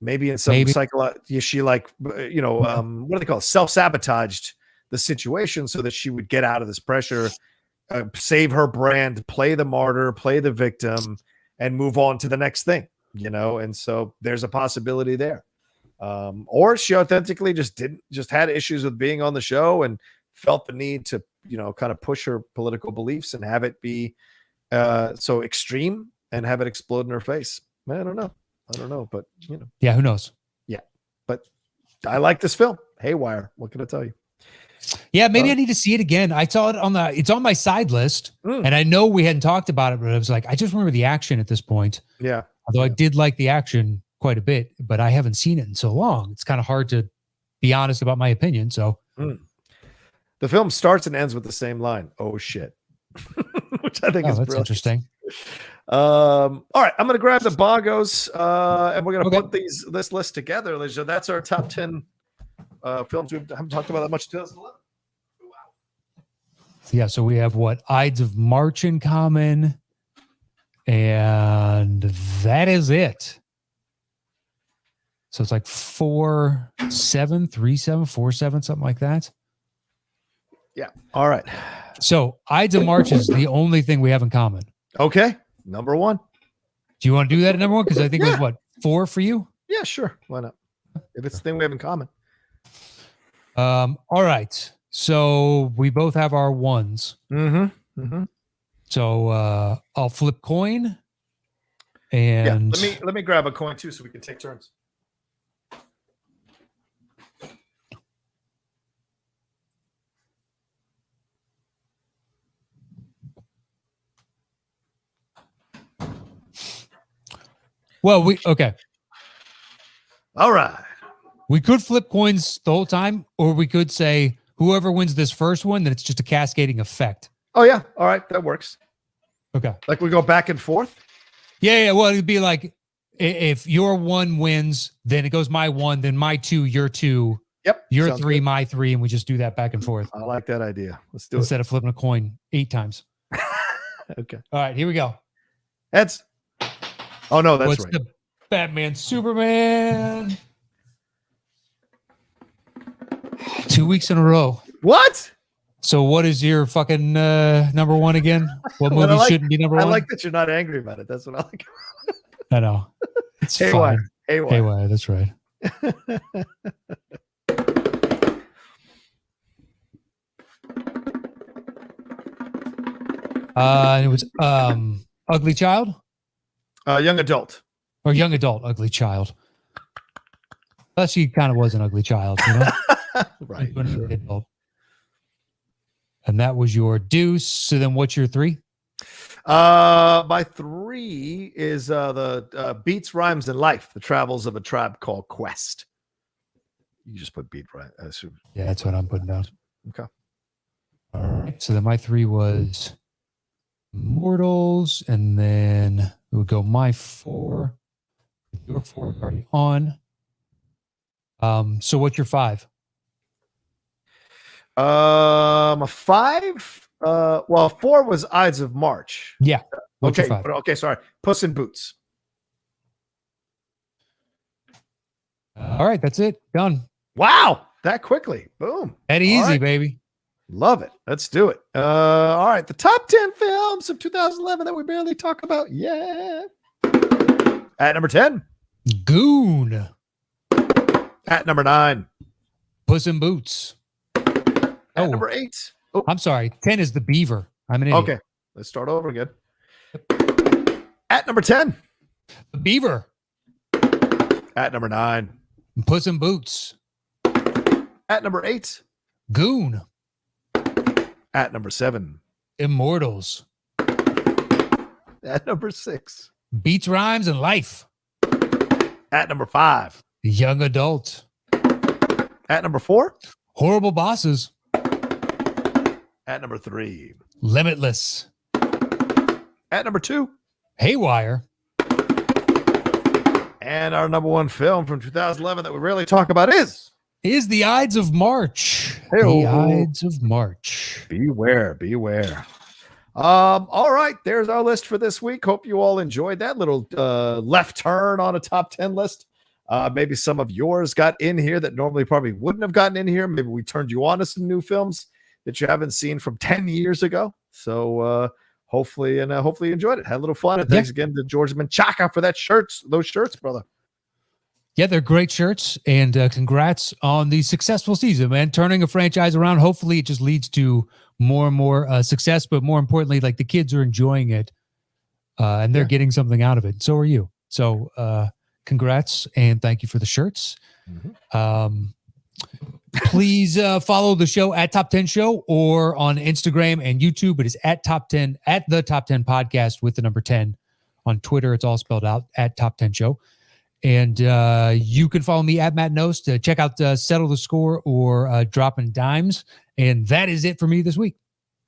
maybe in some psychology, she what do they call it? Self-sabotaged the situation so that she would get out of this pressure, save her brand, play the martyr, play the victim, and move on to the next thing, and so there's a possibility there. Or she authentically just had issues with being on the show and felt the need to, kind of push her political beliefs and have it be so extreme and have it explode in her face. I don't know, but yeah, who knows? Yeah, but I like this film, Haywire. What can I tell you? Yeah, maybe I need to see it again. I saw it it's on my side list, and I know we hadn't talked about it, but I was like, I just remember the action at this point. Yeah. Although I did like the action quite a bit, but I haven't seen it in so long. It's kind of hard to be honest about my opinion. So The film starts and ends with the same line. Oh shit. Which I think is that's brilliant. interesting. All right, I'm gonna grab the bongos, and we're gonna Okay. put this list together, Alicia. That's our top 10 films we haven't talked about that much. 2011. Yeah, so we have what? Ides of March in common. And that is it. So it's like 4, 7, 3, 7, 4, 7, something like that. Yeah. All right. So Ides of March is the only thing we have in common. Okay. Number 1. Do you want to do that at number 1? Because I think it was Yeah. what, 4 for you? Yeah, sure. Why not? If it's the thing we have in common. All right. So we both have our ones. Mm-hmm. Mm-hmm. So I'll flip coin. And yeah, let me grab a coin too so we can take turns. well, okay. All right. We could flip coins the whole time, or we could say whoever wins this first one, then it's just a cascading effect. Oh yeah. All right. That works. Okay. Like we go back and forth. Yeah. Well, it'd be like if your 1 wins, then it goes my 1, then my 2, your 2. Yep. Your Sounds 3, good. my 3, and we just do that back and forth. I like that idea. Let's do Instead of flipping a coin 8 times. it. Okay. All right, here we go. Heads. Oh no, that's What's right. the Batman Superman? 2 weeks in a row. What? So what is your fucking number 1 again? What Well, I movie like- shouldn't be number 1? I like that you're not angry about it. That's what I like. I know. It's Haywire. fine. Haywire. Haywire, that's right. And it was Ugly Child Young adult. or Young Adult Ugly Child. Plus, she kind of was an ugly child, you know? Right. Sure. Adult. And that was your deuce. So then what's your 3? My 3 is the Beats, Rhymes, and Life, the travels of a tribe called Quest. You just put beat right. I assume. Yeah, that's what I'm putting down. Okay. All right. So then my 3 was Mortals, and then it would go my 4. Your 4 is already on. So what's your 5? A 5. Well, 4 was Ides of March. Yeah. What's Okay. your 5? Okay. Sorry. Puss in Boots. All right, that's it. Done. Wow. That quickly. Boom. That easy, right. baby. Love it. Let's do it. All right. The top 10 films of 2011 that we barely talk about. Yeah. At number 10. Goon. At number 9. Puss in Boots. At number 8. Oh, I'm sorry. 10 is the Beaver. I'm an idiot. okay. Let's start over again. At number 10. The Beaver. At number 9. Puss in Boots. At number 8. Goon. At number 7. Immortals. At number 6. Beats, Rhymes, and Life. At number 5. Young Adult. At number 4. Horrible Bosses. At number 3. Limitless. At number 2. Haywire. And our number 1 film from 2011 that we rarely talk about is Is the Ides of March. Hey-o. The Ides of March. Beware, Beware. All right, there's our list for this week. Hope you all enjoyed that little left turn on a top 10 list. Maybe some of yours got in here that normally probably wouldn't have gotten in here. Maybe we turned you on to some new films that you haven't seen from 10 years ago. So hopefully you enjoyed it. Had a little fun. And thanks again to George Menchaca for those shirts, brother. Yeah, they're great shirts, and congrats on the successful season, man. Turning a franchise around. Hopefully it just leads to more and more success, but more importantly, like the kids are enjoying it and they're getting something out of it. So are you. So congrats and thank you for the shirts. Mm-hmm. Please follow the show at Top 10 Show or on Instagram and YouTube. It is at Top 10, at the Top 10 Podcast with the number 10. On Twitter, it's all spelled out at Top 10 Show. And you can follow me at Matt Nost to check out Settle the Score or Dropping Dimes. And that is it for me this week.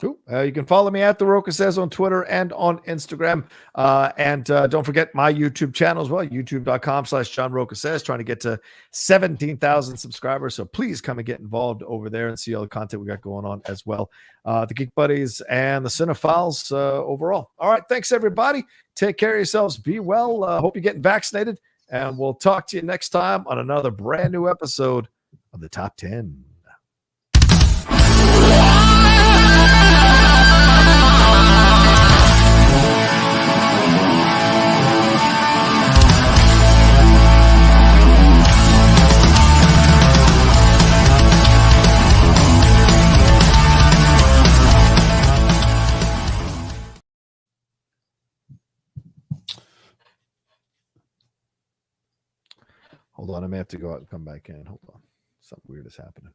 Cool. You can follow me at The Rocha Says on Twitter and on Instagram. And don't forget my YouTube channel as well, youtube.com/John Rocha Says, trying to get to 17,000 subscribers. So please come and get involved over there and see all the content we got going on as well. The Geek Buddies and the Cinephiles overall. All right. Thanks, everybody. Take care of yourselves. Be well. Hope you're getting vaccinated. And we'll talk to you next time on another brand new episode of the Top 10. Hold on, I may have to go out and come back in. Hold on. Something weird is happening.